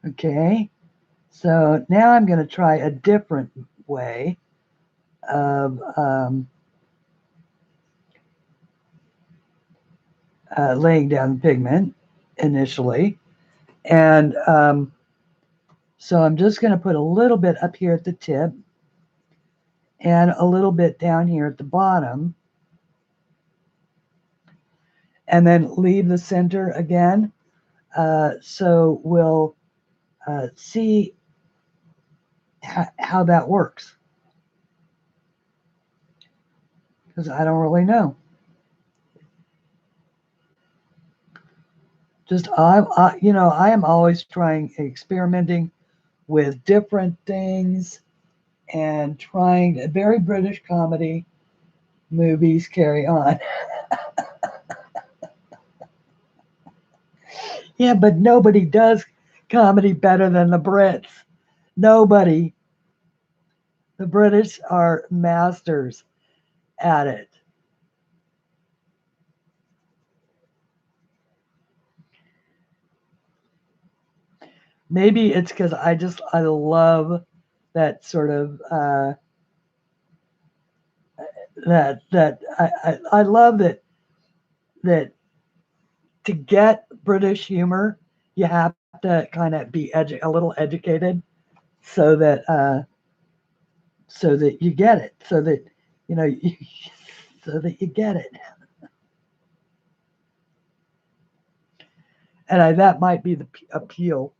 Okay, so now I'm going to try a different way of laying down pigment initially. And so I'm just going to put a little bit up here at the tip and a little bit down here at the bottom. And then leave the center again. So we'll see how that works. Because I don't really know. Just I am always experimenting with different things and trying very British comedy movies carry on. Yeah, but nobody does comedy better than the Brits. Nobody. The British are masters at it. Maybe it's because I love that sort of I love that to get British humor you have to kind of be a little educated so that you get it, so that you know so that you get it. And that might be the appeal.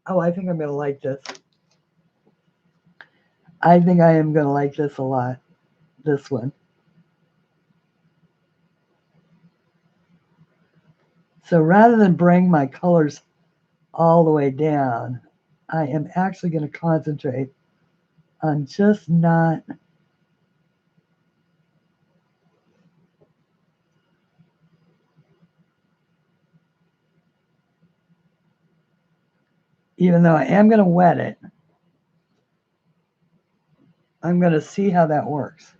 Oh, I think I'm going to like this. I think I am going to like this a lot. This one. So rather than bring my colors all the way down, I am actually going to concentrate on just not even though I am going to wet it, I'm going to see how that works.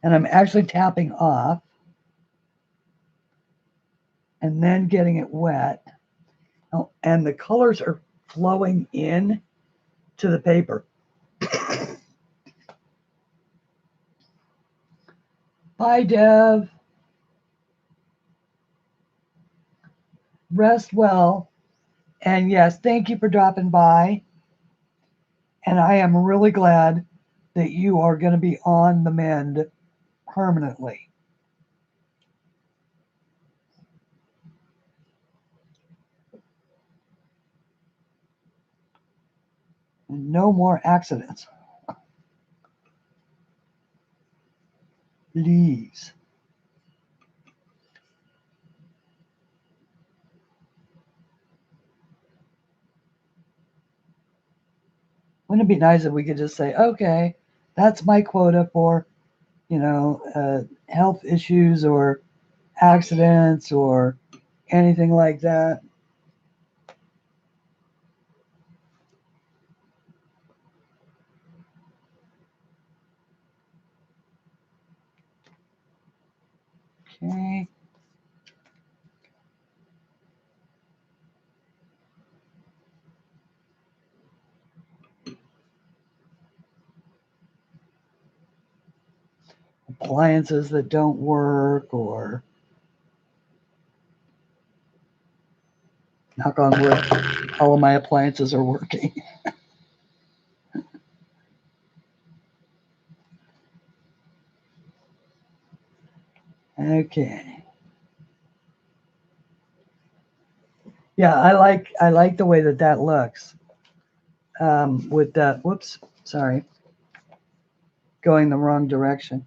And I'm actually tapping off and then getting it wet. Oh, and the colors are flowing in to the paper. Bye, Dev. Rest well. And yes, thank you for dropping by. And I am really glad that you are going to be on the mend permanently. No more accidents. Please. Wouldn't it be nice if we could just say, okay, that's my quota for, health issues or accidents or anything like that. Okay. appliances that don't work, or knock on wood, all of my appliances are working. Okay. Yeah, I like the way that that looks. With that, whoops, sorry, going the wrong direction.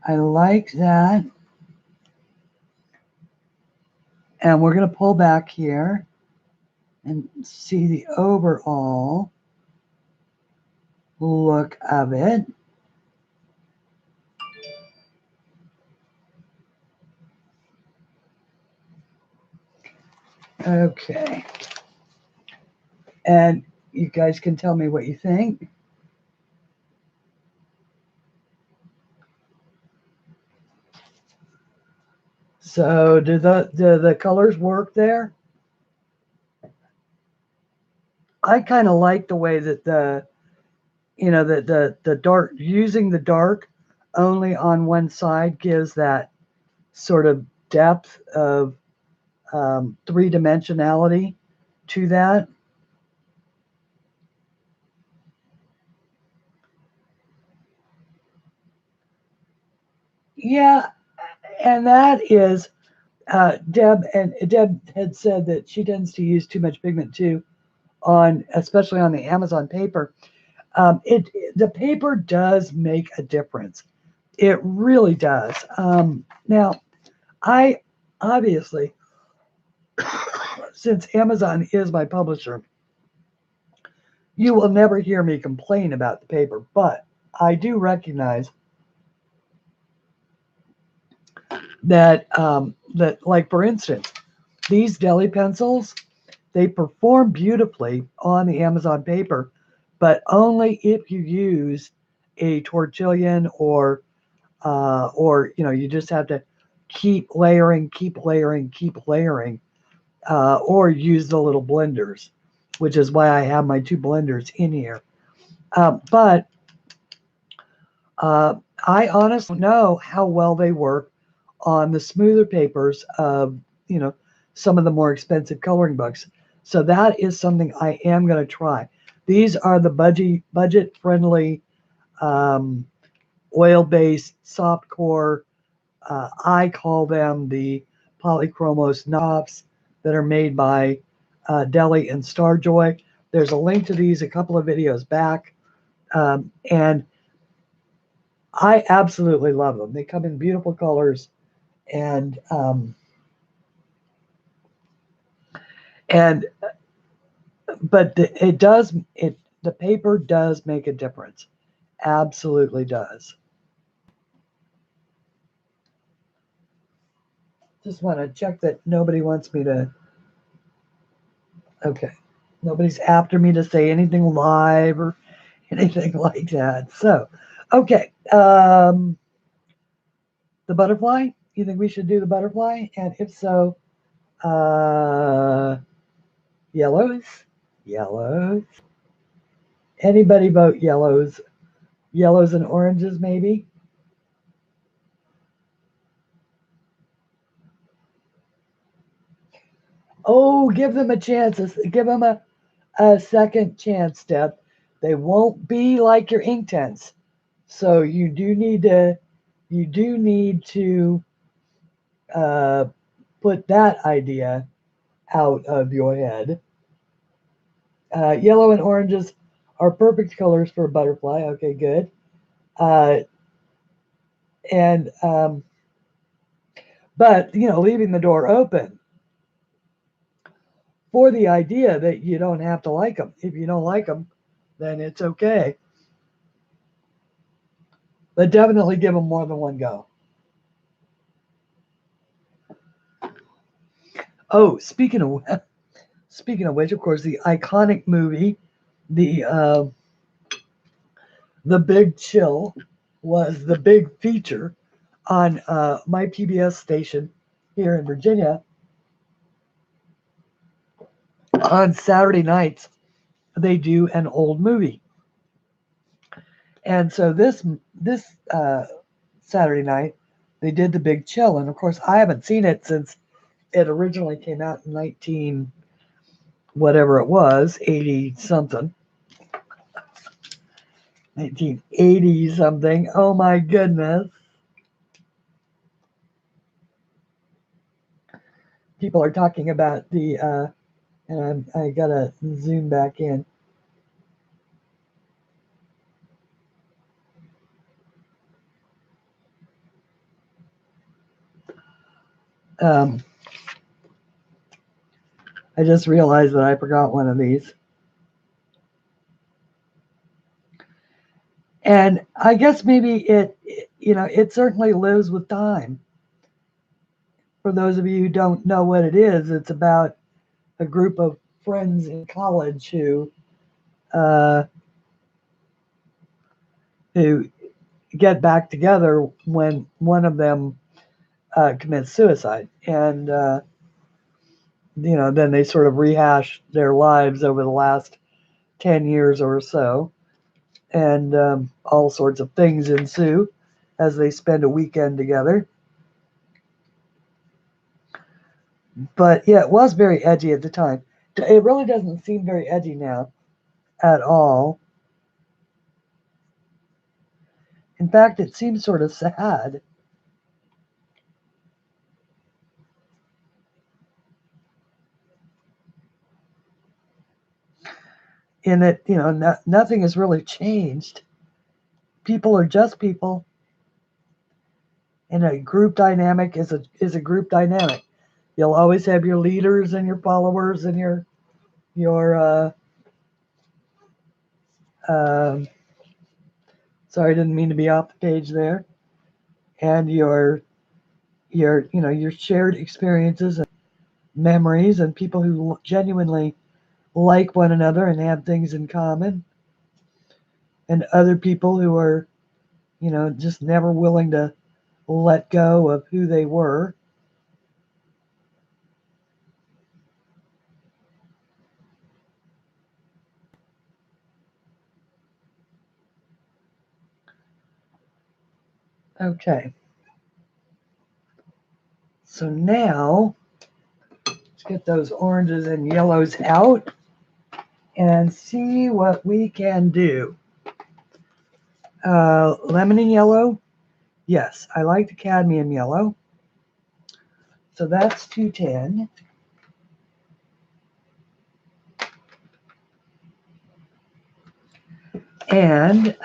I like that. And we're going to pull back here and see the overall look of it. Okay. And you guys can tell me what you think. So do the colors work there? I kind of like the way that the dark, using the dark only on one side gives that sort of depth of three-dimensionality to that. Yeah, and that is Deb had said that she tends to use too much pigment too, especially on the Amazon paper. The paper does make a difference. It really does. Now, I obviously, since Amazon is my publisher, you will never hear me complain about the paper, but I do recognize that like for instance, these deli pencils, they perform beautifully on the Amazon paper, but only if you use a tortillon or you just have to keep layering, or use the little blenders, which is why I have my two blenders in here. But I honestly don't know how well they work on the smoother papers of, some of the more expensive coloring books. So that is something I am going to try. These are the budget-friendly oil-based soft core. I call them the Polychromos knobs that are made by Deli and Starjoy. There's a link to these a couple of videos back. And I absolutely love them. They come in beautiful colors, and but the paper does make a difference. Absolutely does. Just want to check that nobody wants me to. Okay, nobody's after me to say anything live or anything like that. So, okay, the butterfly. You think we should do the butterfly? And if so, yellows, yellows. Anybody vote yellows? Yellows and oranges, maybe. Oh, give them a chance. Give them a second chance, Deb. They won't be like your Inktense. So you do need to put that idea out of your head. Yellow and oranges are perfect colors for a butterfly. Okay, good. Uh, and but leaving the door open for the idea that you don't have to like them. If you don't like them, then it's okay. But definitely give them more than one go. Oh, speaking of which, of course, the iconic movie, the Big Chill, was the big feature on my PBS station here in Virginia on Saturday nights. They do an old movie, And so this Saturday night, they did the big chill. And of course, I haven't seen it since it originally came out in 19, whatever it was, 80 something. 1980 something. Oh my goodness. People are talking about the, and I gotta zoom back in. Um, I just realized that I forgot one of these. And I guess maybe it certainly lives with time. For those of you who don't know what it is, it's about a group of friends in college uh, who get back together when one of them commits suicide, and then they sort of rehash their lives over the last 10 years or so, and all sorts of things ensue as they spend a weekend together. But yeah, it was very edgy at the time. It really doesn't seem very edgy now at all. In fact, it seems sort of sad. In that, nothing has really changed. People are just people, and a group dynamic is a group dynamic. You'll always have your leaders and your followers and your um, sorry, I didn't mean to be off the page there, and your shared experiences and memories, and people who genuinely like one another and have things in common, and other people who are just never willing to let go of who they were. Okay, so now let's get those oranges and yellows out and see what we can do. Lemon and yellow. Yes, I like the cadmium yellow. So that's 210. And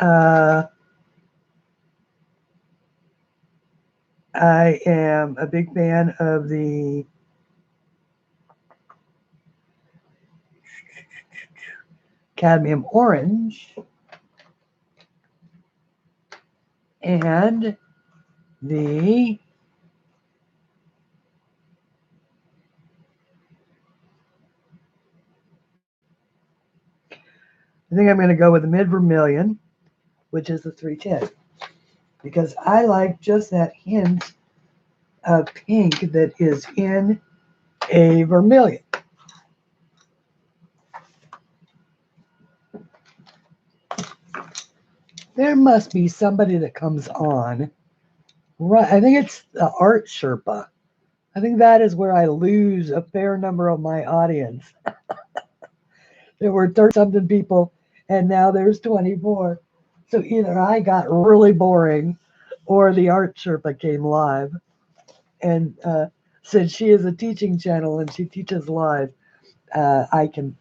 I am a big fan of the cadmium orange and the I think I'm going to go with the mid vermilion, which is the 310, because I like just that hint of pink that is in a vermilion. There must be somebody that comes on. Right, I think it's the art Sherpa. I think that is where I lose a fair number of my audience. There were 30 something people, and now there's 24. So either I got really boring, or the art Sherpa came live. And since she is a teaching channel and she teaches live, I can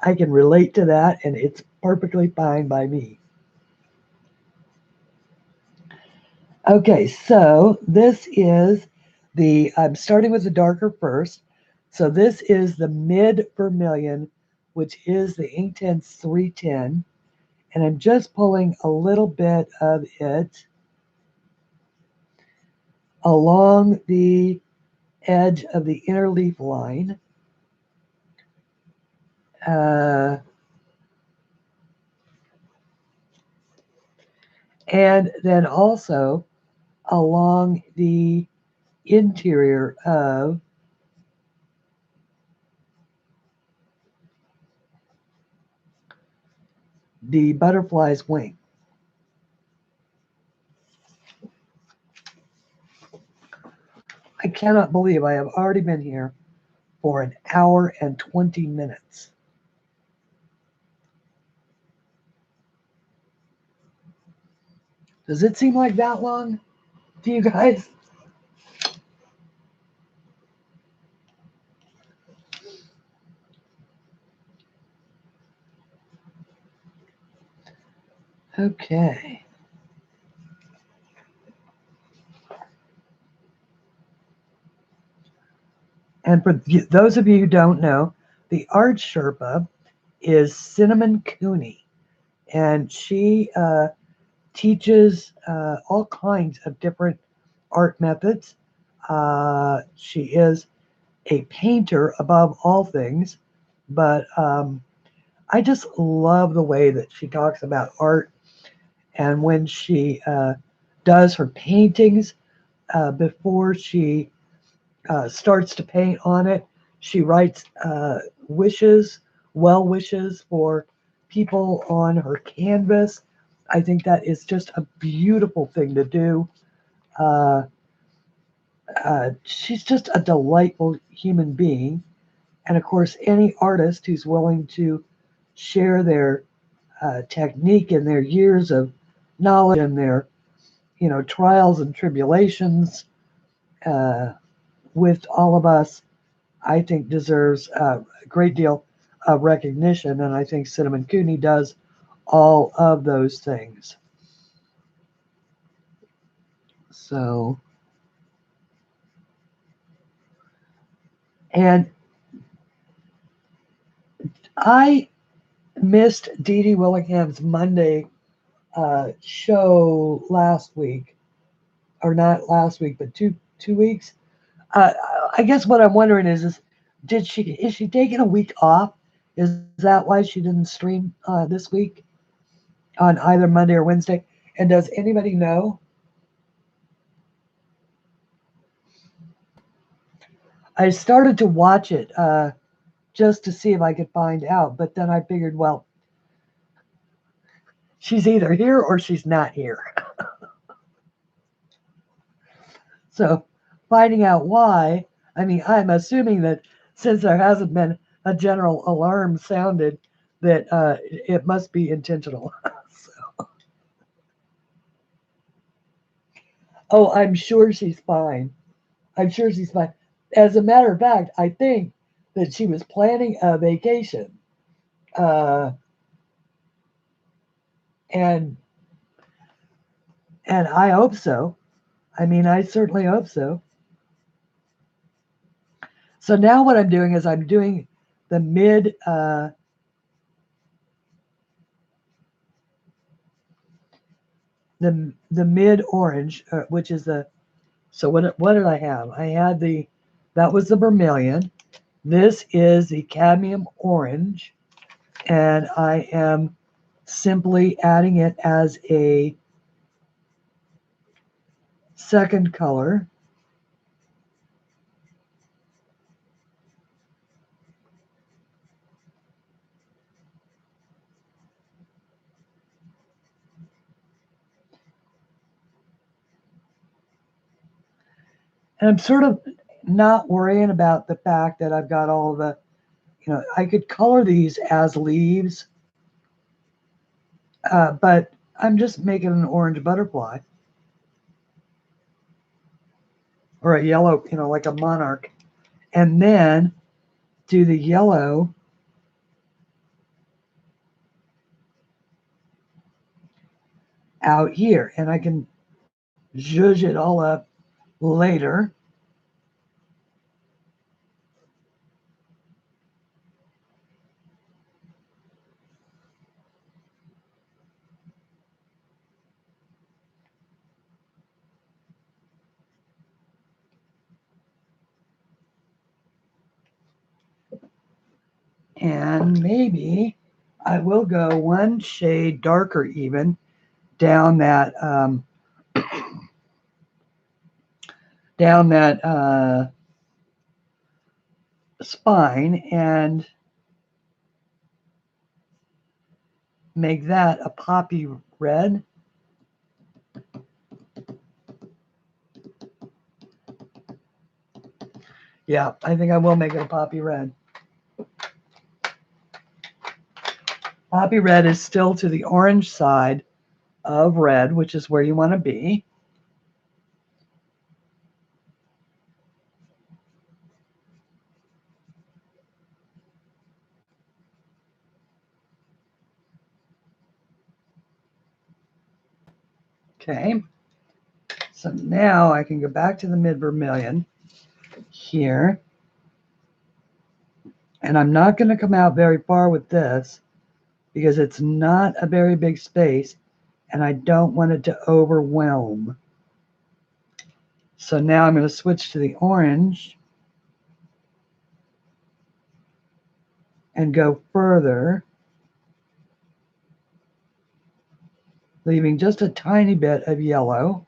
relate to that, and it's perfectly fine by me. Okay, so this is I'm starting with the darker first. So this is the mid vermilion, which is the Inktense 310. And I'm just pulling a little bit of it along the edge of the inner leaf line. And then also along the interior of the butterfly's wing. I cannot believe I have already been here for an hour and 20 minutes. Does it seem like that long to you guys? Okay. And for those of you who don't know, the art Sherpa is Cinnamon Cooney, and she teaches all kinds of different art methods. She is a painter above all things, but I just love the way that she talks about art. And when she does her paintings, before she starts to paint on it, she writes wishes, well wishes for people on her canvas. I think that is just a beautiful thing to do. Uh, she's just a delightful human being. And of course, any artist who's willing to share their technique and their years of knowledge and their, trials and tribulations uh, with all of us, I think deserves a great deal of recognition. And I think Cinnamon Cooney does all of those things. So, and I missed Dee Dee Willingham's Monday show last week, or not last week, but two weeks. Uh, I guess what I'm wondering is is she taking a week off? Is that why she didn't stream this week on either Monday or Wednesday? And does anybody know? I started to watch it just to see if I could find out, but then I figured, well, she's either here or she's not here. So finding out why, I mean, I'm assuming that since there hasn't been a general alarm sounded, that it must be intentional. So, oh, I'm sure she's fine. I'm sure she's fine. As a matter of fact, I think that she was planning a vacation. Uh, and and I hope so. I mean, I certainly hope so. So now what I'm doing is I'm doing the the mid orange, which is the, so what did I have? I had that was the vermilion. This is the cadmium orange, and I am simply adding it as a second color. And I'm sort of not worrying about the fact that I've got all the, I could color these as leaves, but I'm just making an orange butterfly or a yellow, like a monarch. And then do the yellow out here. And I can zhuzh it all up later. And maybe I will go one shade darker even down that spine, and make that a poppy red. Yeah, I think I will make it a poppy red. Poppy red is still to the orange side of red, which is where you want to be. Okay, so now I can go back to the mid vermilion here. And I'm not going to come out very far with this because it's not a very big space and I don't want it to overwhelm. So now I'm going to switch to the orange and go further, leaving just a tiny bit of yellow.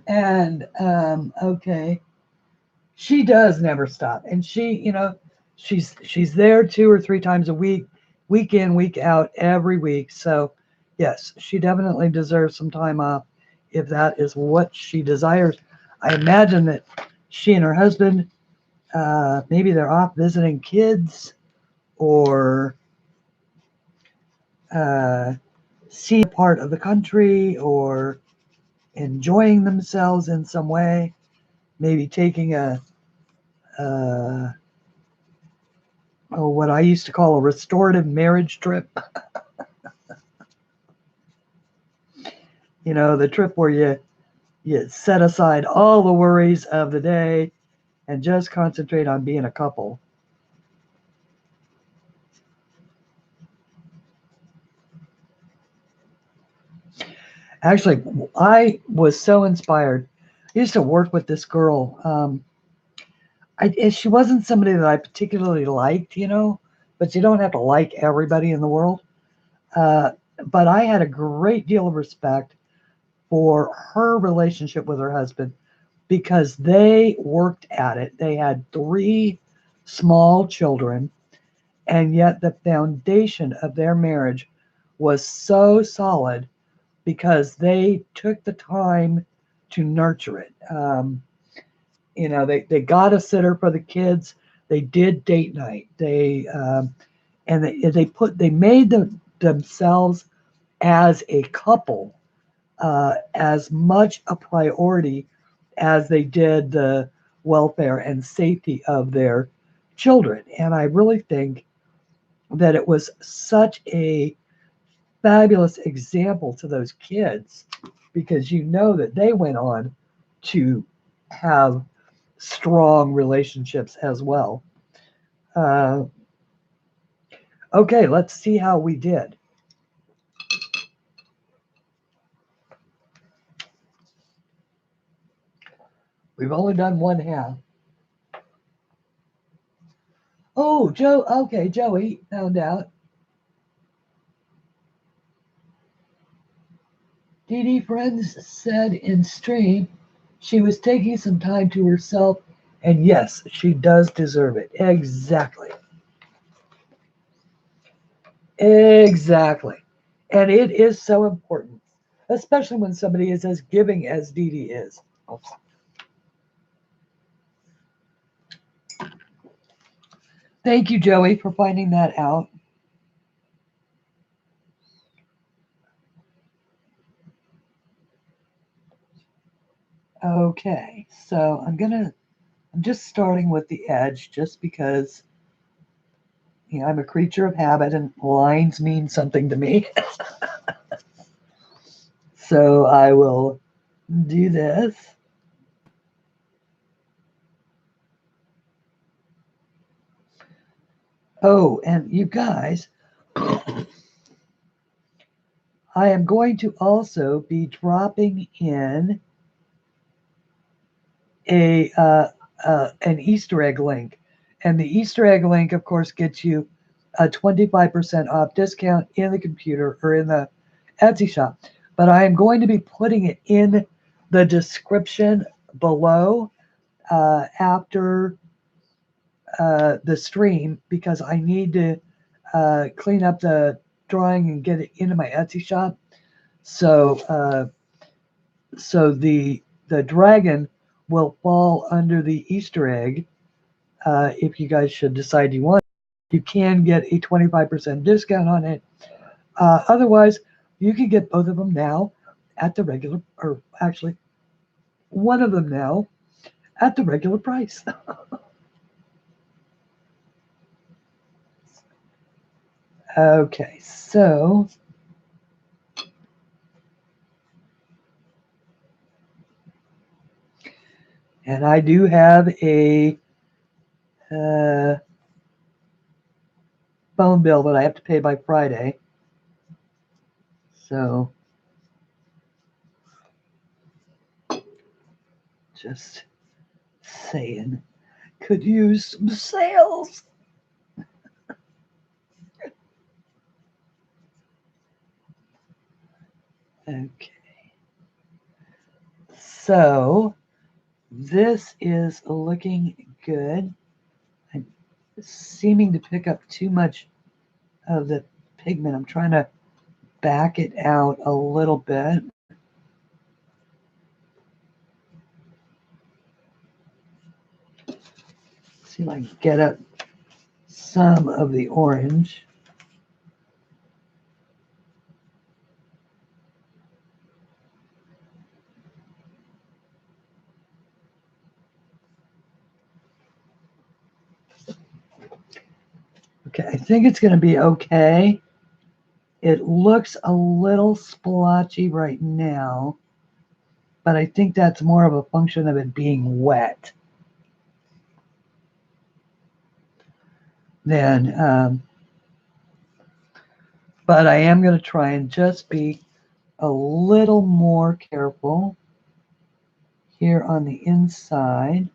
And okay, she does never stop, and she, you know, she's there 2 or 3 times a week, week in, week out, every week. So yes, she definitely deserves some time off if that is what she desires. I imagine that she and her husband, maybe they're off visiting kids or seeing a part of the country or enjoying themselves in some way, maybe taking a what I used to call a restorative marriage trip. You know, the trip where you set aside all the worries of the day and just concentrate on being a couple. Actually, I was so inspired. I used to work with this girl. She wasn't somebody that I particularly liked, you know, but you don't have to like everybody in the world. But I had a great deal of respect for her relationship with her husband because they worked at it. They had 3 small children, and yet the foundation of their marriage was so solid because they took the time to nurture it. You know, they got a sitter for the kids. They did date night. They made themselves as a couple as much a priority as they did the welfare and safety of their children. And I really think that it was such a fabulous example to those kids because you know that they went on to have strong relationships as well. Okay, let's see how we did. We've only done 1/2. Oh, Joe. Okay, Joey found out. Dee Dee Friends said in stream she was taking some time to herself, and yes, she does deserve it. Exactly. Exactly. And it is so important, especially when somebody is as giving as Dee Dee is. Oops. Thank you, Joey, for finding that out. Okay, so I'm just starting with the edge just because, you know, I'm a creature of habit and lines mean something to me. So I will do this. Oh, and you guys, I am going to also be dropping in an Easter egg link. And the Easter egg link, of course, gets you a 25% off discount in the computer or in the Etsy shop. but I am going to be putting it in the description below after the stream, because I need to clean up the drawing and get it into my Etsy shop. So so the dragon will fall under the Easter egg. If you guys should decide you want, you can get a 25% discount on it. Otherwise, you can get both of them now at the regular, or actually one of them now at the regular price. Okay, so and I do have a phone bill that I have to pay by Friday. So just saying, could use some sales. Okay. So this is looking good. I'm seeming to pick up too much of the pigment. I'm trying to back it out a little bit. See if I can get up some of the orange. Okay, I think it's going to be okay. It looks a little splotchy right now, but I think that's more of a function of it being wet than, but I am going to try and just be a little more careful here on the inside.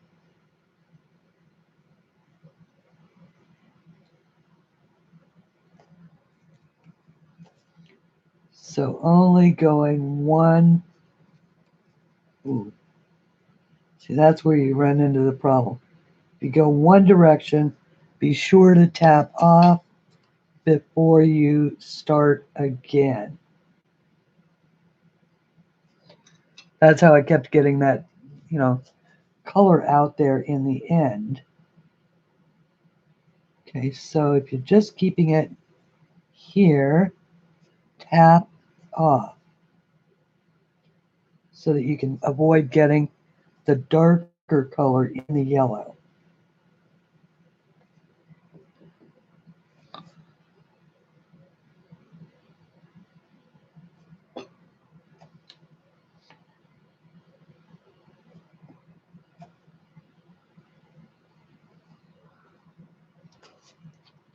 So only going one. Ooh. See, that's where you run into the problem. If you go one direction, be sure to tap off before you start again. That's how I kept getting that, color out there in the end. Okay, so if you're just keeping it here, tap off so that you can avoid getting the darker color in the yellow.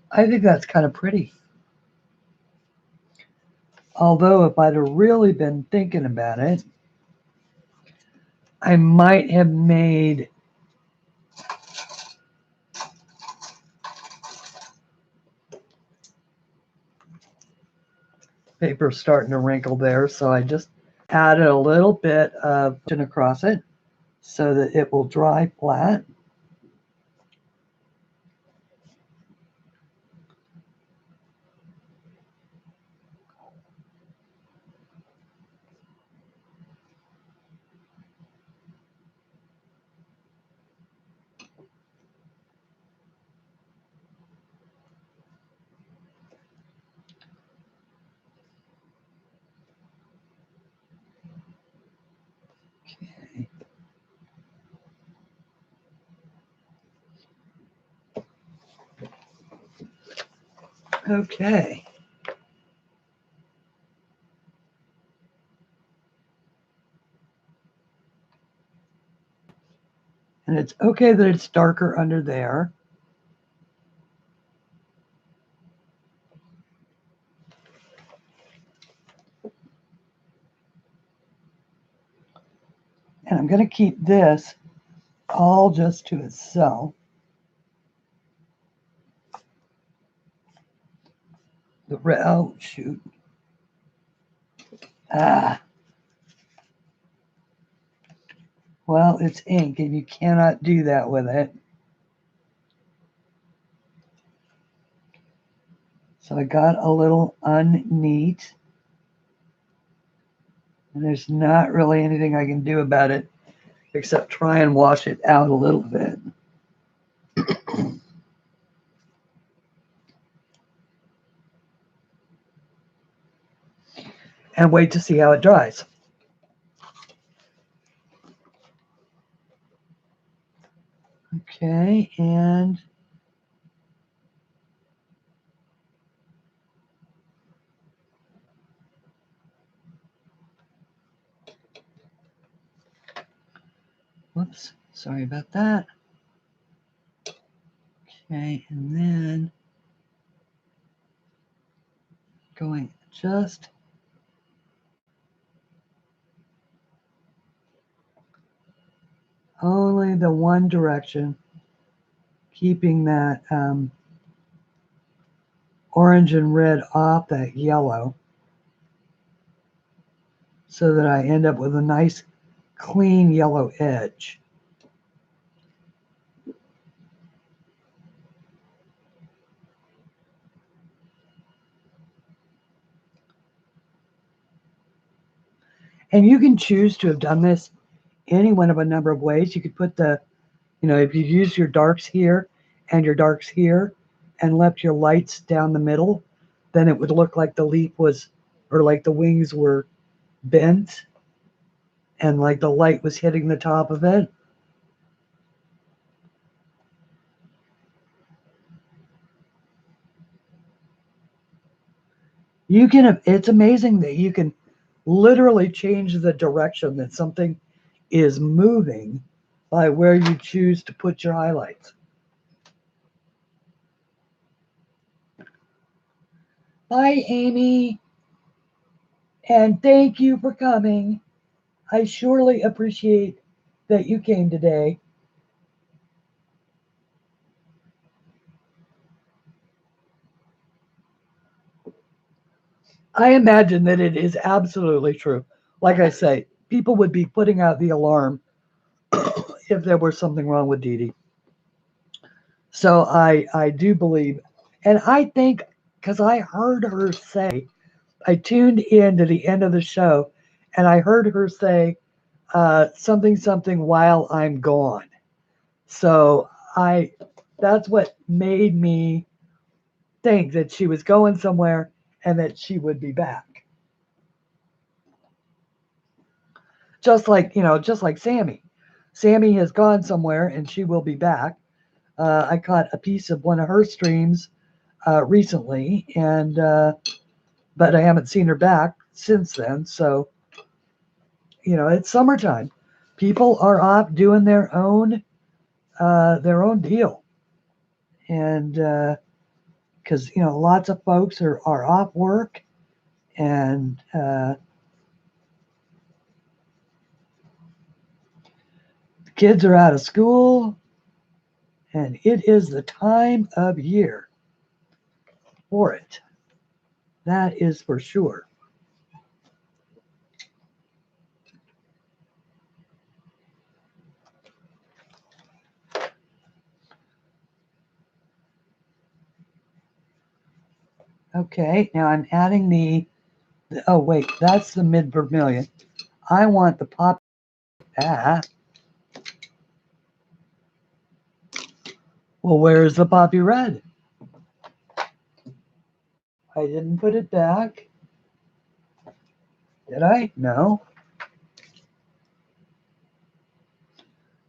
I think that's kind of pretty. Although if I'd have really been thinking about it, I might have made paper starting to wrinkle there, so I just added a little bit of across it so that it will dry flat. Okay. And it's okay that it's darker under there. And I'm going to keep this all just to itself. The red, oh shoot. Ah, well, it's ink and you cannot do that with it. So I got a little unneat. And there's not really anything I can do about it except try and wash it out a little bit. And wait to see how it dries. Okay, and whoops, sorry about that. Okay, and then going just only the one direction, keeping that orange and red off that yellow so that I end up with a nice clean yellow edge. And you can choose to have done this any one of a number of ways. You could put the, if you use your darks here and your darks here and left your lights down the middle, then it would look like the leaf was, or like the wings were bent and like the light was hitting the top of it. You can, it's amazing that you can literally change the direction that something is moving by where you choose to put your highlights. Hi, Amy, and thank you for coming. I surely appreciate that you came today. I imagine that it is absolutely true. Like I say, people would be putting out the alarm if there were something wrong with Dee Dee. So I do believe, and I think, because I heard her say, I tuned in to the end of the show, and I heard her say something something while I'm gone. So that's what made me think that she was going somewhere and that she would be back. Just like Sammy. Sammy has gone somewhere and she will be back. I caught a piece of one of her streams recently, and but I haven't seen her back since then. So it's summertime. People are off doing their own deal, and because lots of folks are off work, and kids are out of school, and it is the time of year for it. That is for sure. Okay, now I'm adding oh wait, that's the mid vermilion. I want the pop. Well, where's the poppy red? I didn't put it back. Did I? No.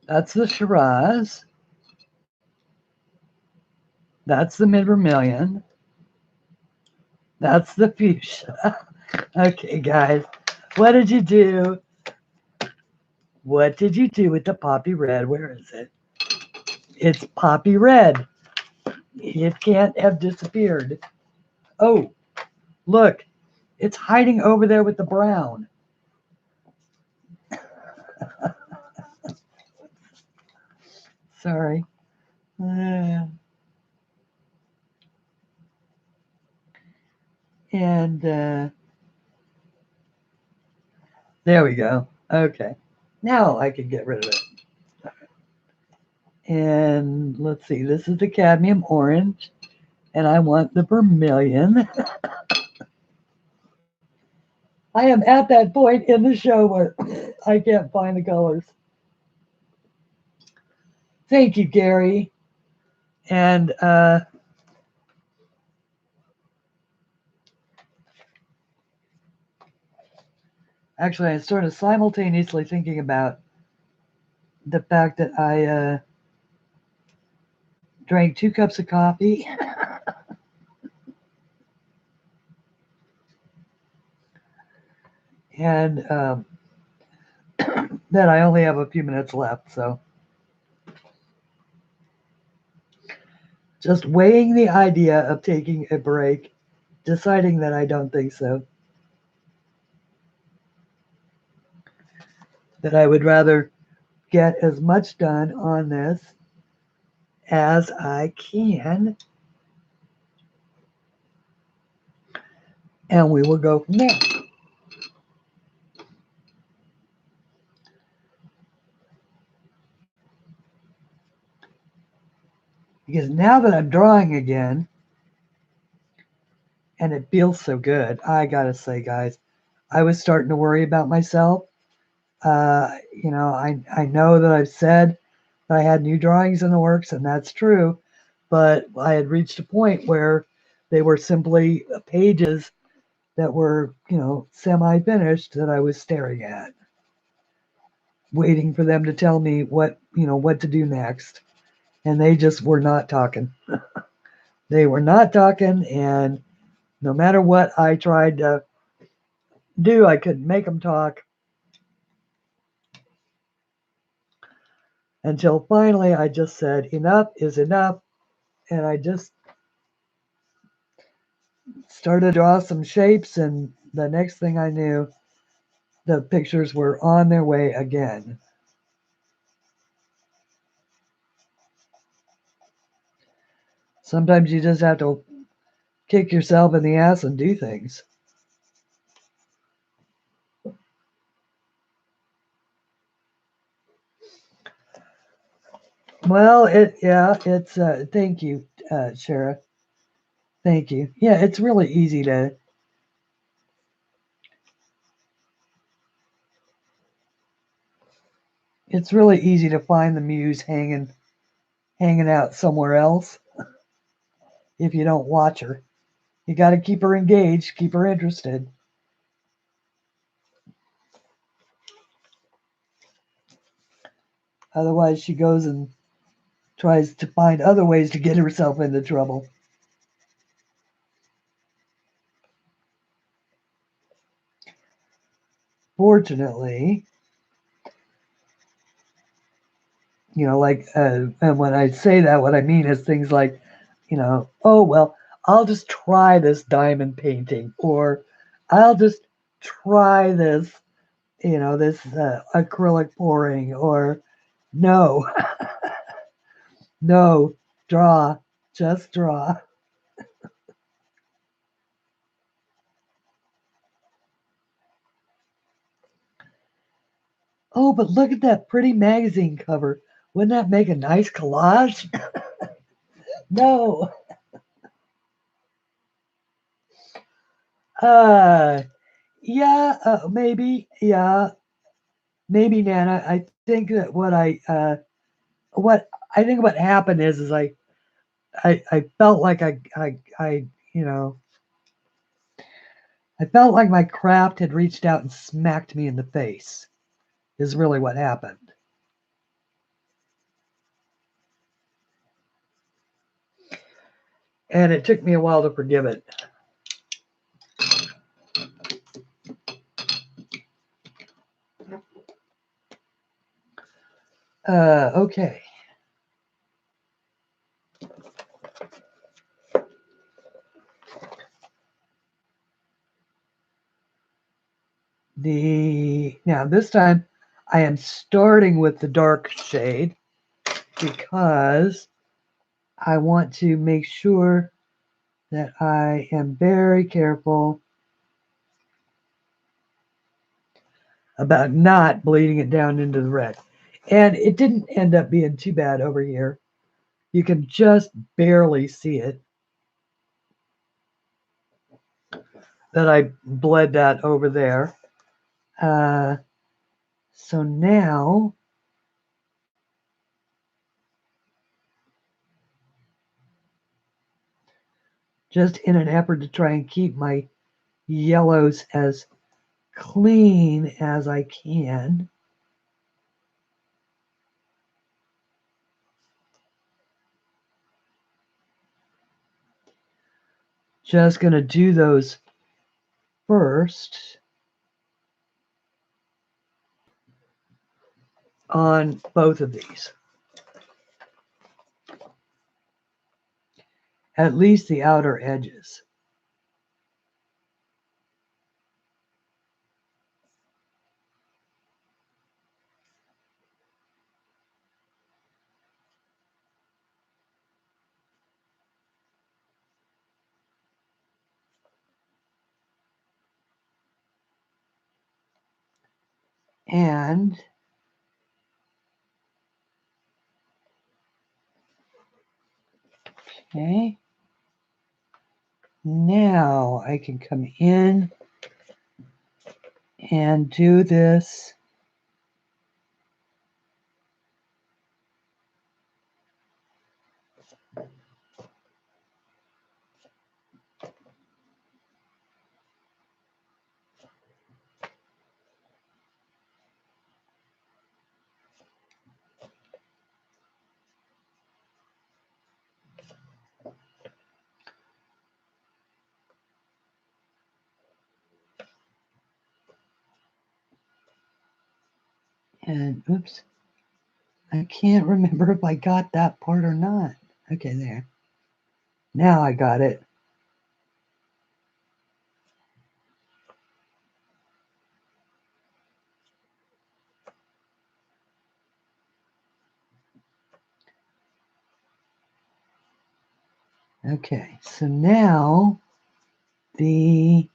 That's the Shiraz. That's the mid vermilion. That's the fuchsia. Okay, guys. What did you do? What did you do with the poppy red? Where is it? It's poppy red. It can't have disappeared. Oh, look. It's hiding over there with the brown. Sorry. And There we go. Okay. Now I can get rid of it. And let's see, this is the cadmium orange, and I want the vermilion. I am at that point in the show where I can't find the colors. Thank you, Gary. And actually, I started simultaneously thinking about the fact that I drank 2 cups of coffee. And that I only have a few minutes left. So just weighing the idea of taking a break, deciding that I don't think so. That I would rather get as much done on this as I can. And we will go from there. Because now that I'm drawing again, and it feels so good, I gotta say, guys, I was starting to worry about myself. You know, I know that I've said that I had new drawings in the works, and that's true, but I had reached a point where they were simply pages that were, you know, semi-finished that I was staring at, waiting for them to tell me what, you know, what to do next. And they just were not talking. They were not talking, and no matter what I tried to do, I couldn't make them talk. Until finally I just said, enough is enough. And I just started to draw some shapes, and the next thing I knew, the pictures were on their way again. Sometimes you just have to kick yourself in the ass and do things. Well, it's thank you, Shara. Thank you. Yeah, it's really easy to find the muse hanging out somewhere else if you don't watch her. You got to keep her engaged, keep her interested. Otherwise, she goes and tries to find other ways to get herself into trouble. Fortunately, you know, like, and when I say that, what I mean is things like, you know, oh, well, I'll just try this diamond painting, or I'll just try this, you know, this acrylic pouring, or no, no, draw, just draw. Oh, but look at that pretty magazine cover. Wouldn't that make a nice collage? No. Uh, yeah, maybe. Yeah, maybe, Nana. I think that what I think what happened is I felt like I, you know, I felt like my craft had reached out and smacked me in the face. Is really what happened. And it took me a while to forgive it. Okay. Now this time I am starting with the dark shade because I want to make sure that I am very careful about not bleeding it down into the red. And it didn't end up being too bad over here. You can just barely see it. That I bled that over there. So now just in an effort to try and keep my yellows as clean as I can, just going to do those first on both of these. At least the outer edges. And okay, now I can come in and do this and oops, I can't remember if I got that part or not. Okay, there. Now I got it. Okay, so now it's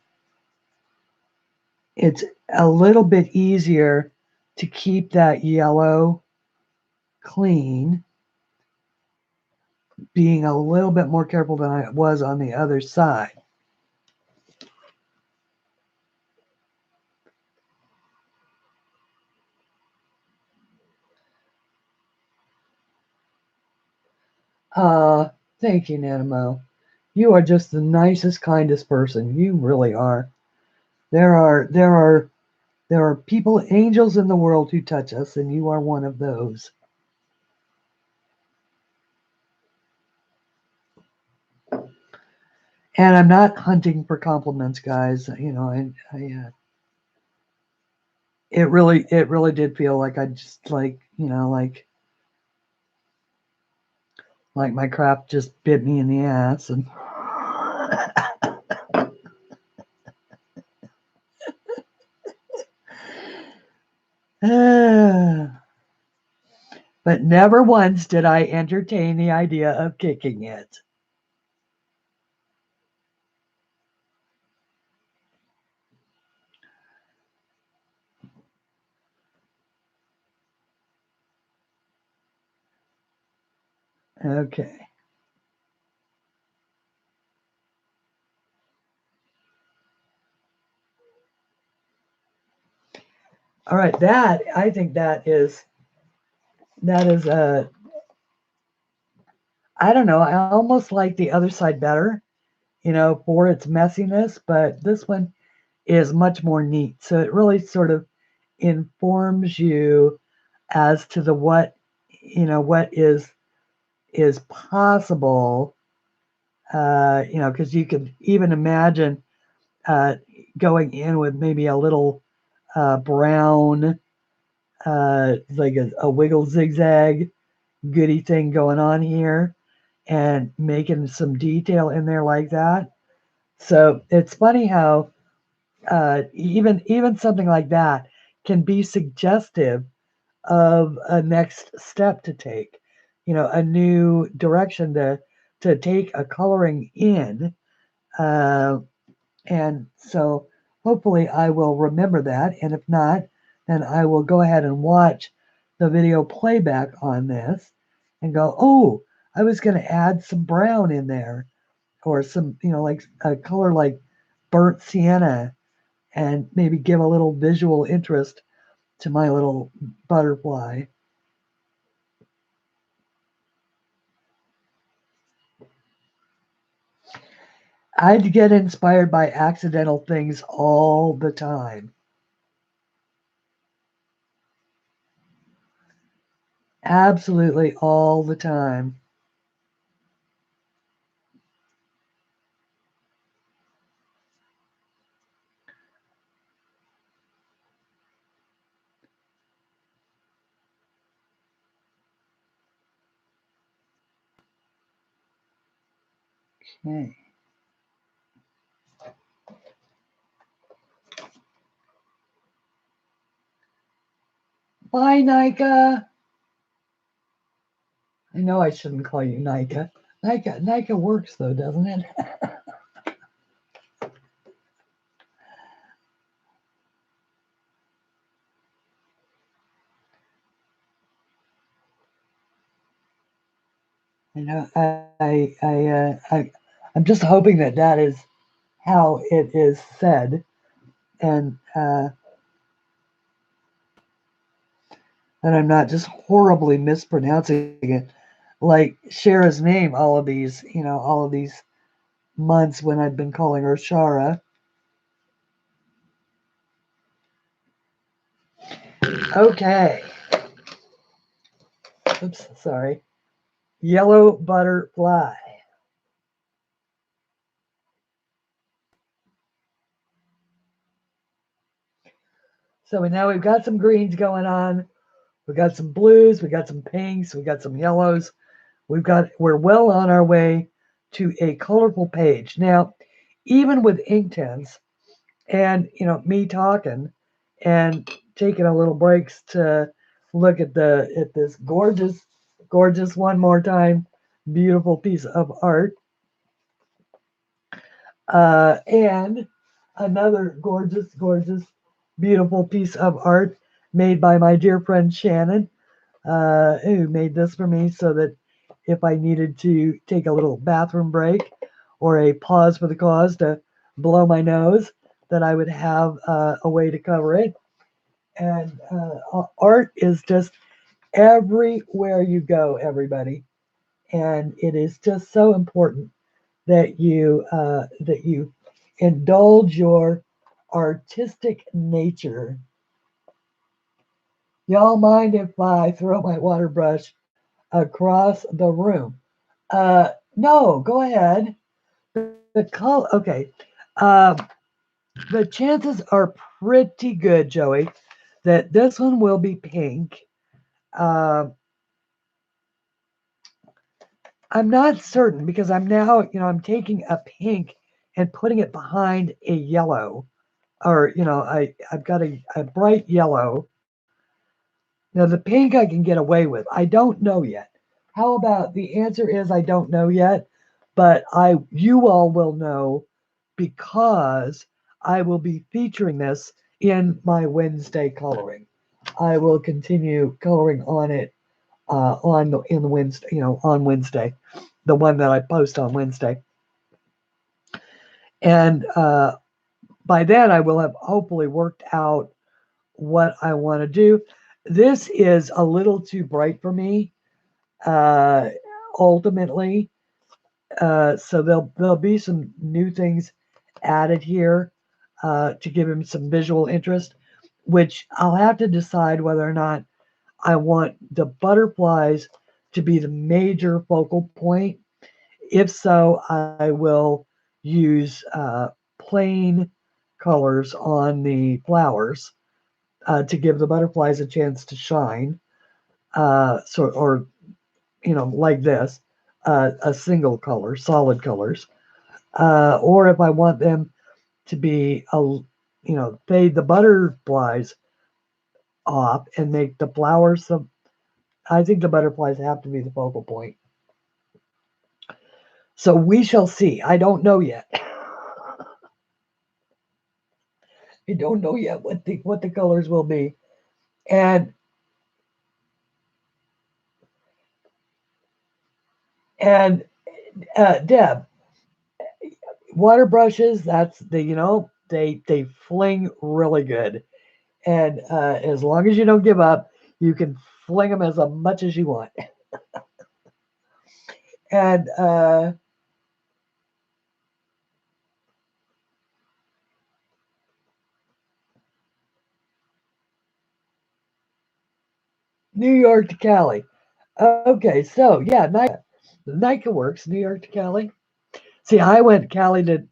a little bit easier to keep that yellow clean, being a little bit more careful than I was on the other side. Thank you, Nanimo. You are just the nicest, kindest person. You really are. There are people, angels in the world who touch us, and you are one of those. And I'm not hunting for compliments, guys. You know, it really did feel like I just like my craft just bit me in the ass and. But never once did I entertain the idea of kicking it. Okay. All right, I think that is I don't know, I almost like the other side better, for its messiness, but this one is much more neat. So it really sort of informs you as to what is possible, because you could even imagine going in with maybe a little brown, like a wiggle zigzag goody thing going on here and making some detail in there like that. So it's funny how even something like that can be suggestive of a next step to take, a new direction to take a coloring in. And so hopefully I will remember that. And if not, and I will go ahead and watch the video playback on this and go, oh, I was going to add some brown in there, or some, like a color like burnt sienna, and maybe give a little visual interest to my little butterfly. I get inspired by accidental things all the time. Absolutely all the time. Okay. Bye, Nika. I know I shouldn't call you Nika. Nika works though, doesn't it? I know. I'm just hoping that that is how it is said, and that I'm not just horribly mispronouncing it, like Shara's name. All of these months when I've been calling her Shara. Okay. Oops, sorry. Yellow butterfly. So now we've got some greens going on. We got some blues. We got some pinks. We got some yellows. We're well on our way to a colorful page. Now, even with Inktense and me talking and taking a little breaks to look at this gorgeous one more time, beautiful piece of art. And another gorgeous, beautiful piece of art made by my dear friend Shannon, who made this for me so that if I needed to take a little bathroom break or a pause for the cause to blow my nose, that I would have a way to cover it. And art is just everywhere you go, everybody. And it is just so important that you indulge your artistic nature. Y'all mind if I throw my water brush across the room? No, go ahead. The color, okay. Um, the chances are pretty good, Joey, that this one will be pink. Uh, I'm not certain because I'm taking a pink and putting it behind a yellow, or I've got a bright yellow. Now the pink I can get away with. I don't know yet. How about the answer is I don't know yet, but you all will know because I will be featuring this in my Wednesday coloring. I will continue coloring on it in the Wednesday, on Wednesday, the one that I post on Wednesday, and by then I will have hopefully worked out what I want to do. This is a little too bright for me, uh, ultimately. So there'll be some new things added here to give him some visual interest, which I'll have to decide whether or not I want the butterflies to be the major focal point. If so, I will use plain colors on the flowers to give the butterflies a chance to shine. Or like this, a single color, solid colors. Or if I want them to be fade the butterflies off and make the flowers I think the butterflies have to be the focal point. So we shall see. I don't know yet. I don't know yet what the colors will be. And and Deb, water brushes, that's they fling really good. And as long as you don't give up, you can fling them as much as you want. And New York to Cali. Okay, so yeah, NICA works, New York to Cali. See, I went Cali to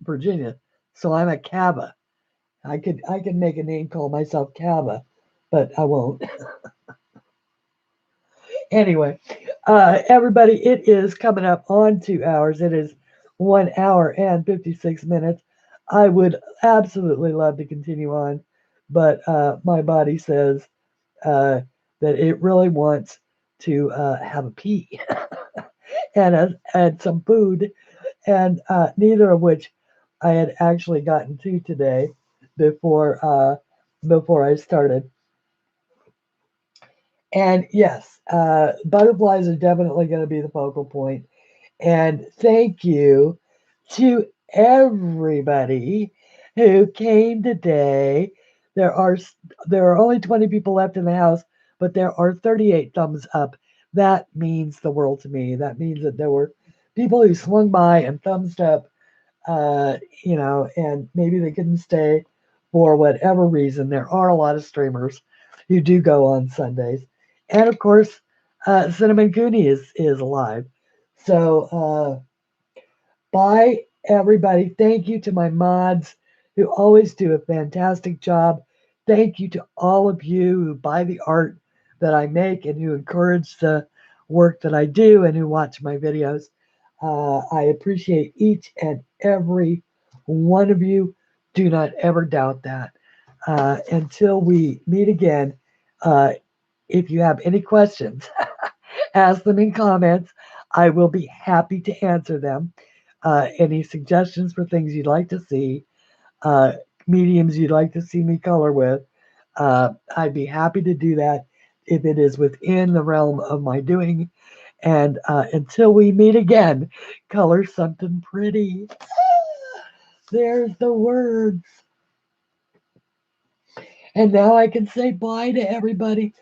Virginia, so I'm a Caba. I could make a name call myself Caba, but I won't. Anyway, everybody, it is coming up on 2 hours. It is 1 hour and 56 minutes. I would absolutely love to continue on, but my body says uh, that it really wants to have a pee and some food, and neither of which I had actually gotten to today before before I started. And yes, butterflies are definitely going to be the focal point. And thank you to everybody who came today. There are there are only 20 people left in the house, but there are 38 thumbs up. That means the world to me. That means that there were people who swung by and thumbs up, and maybe they couldn't stay for whatever reason. There are a lot of streamers who do go on Sundays, and of course, Cinnamon Cooney is alive. So bye, everybody. Thank you to my mods who always do a fantastic job. Thank you to all of you who buy the art that I make and who encourage the work that I do and who watch my videos. I appreciate each and every one of you. Do not ever doubt that. Until we meet again, uh, if you have any questions, ask them in comments. I will be happy to answer them. Any suggestions for things you'd like to see, uh, mediums you'd like to see me color with, I'd be happy to do that if it is within the realm of my doing. And until we meet again, color something pretty. There's the words. And now I can say bye to everybody.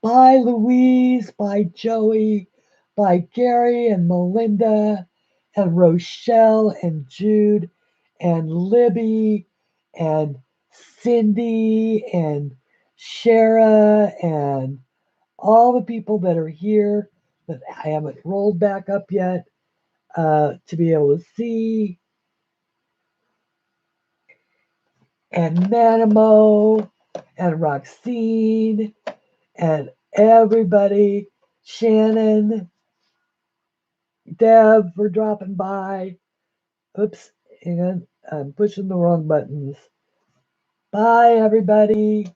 Bye, Louise. Bye, Joey. Bye, Gary and Melinda and Rochelle and Jude and Libby and Cindy and Shara and all the people that are here that I haven't rolled back up yet to be able to see. And Manamo and Roxine and everybody, Shannon, Deb for dropping by. Oops, and I'm pushing the wrong buttons. Bye, everybody.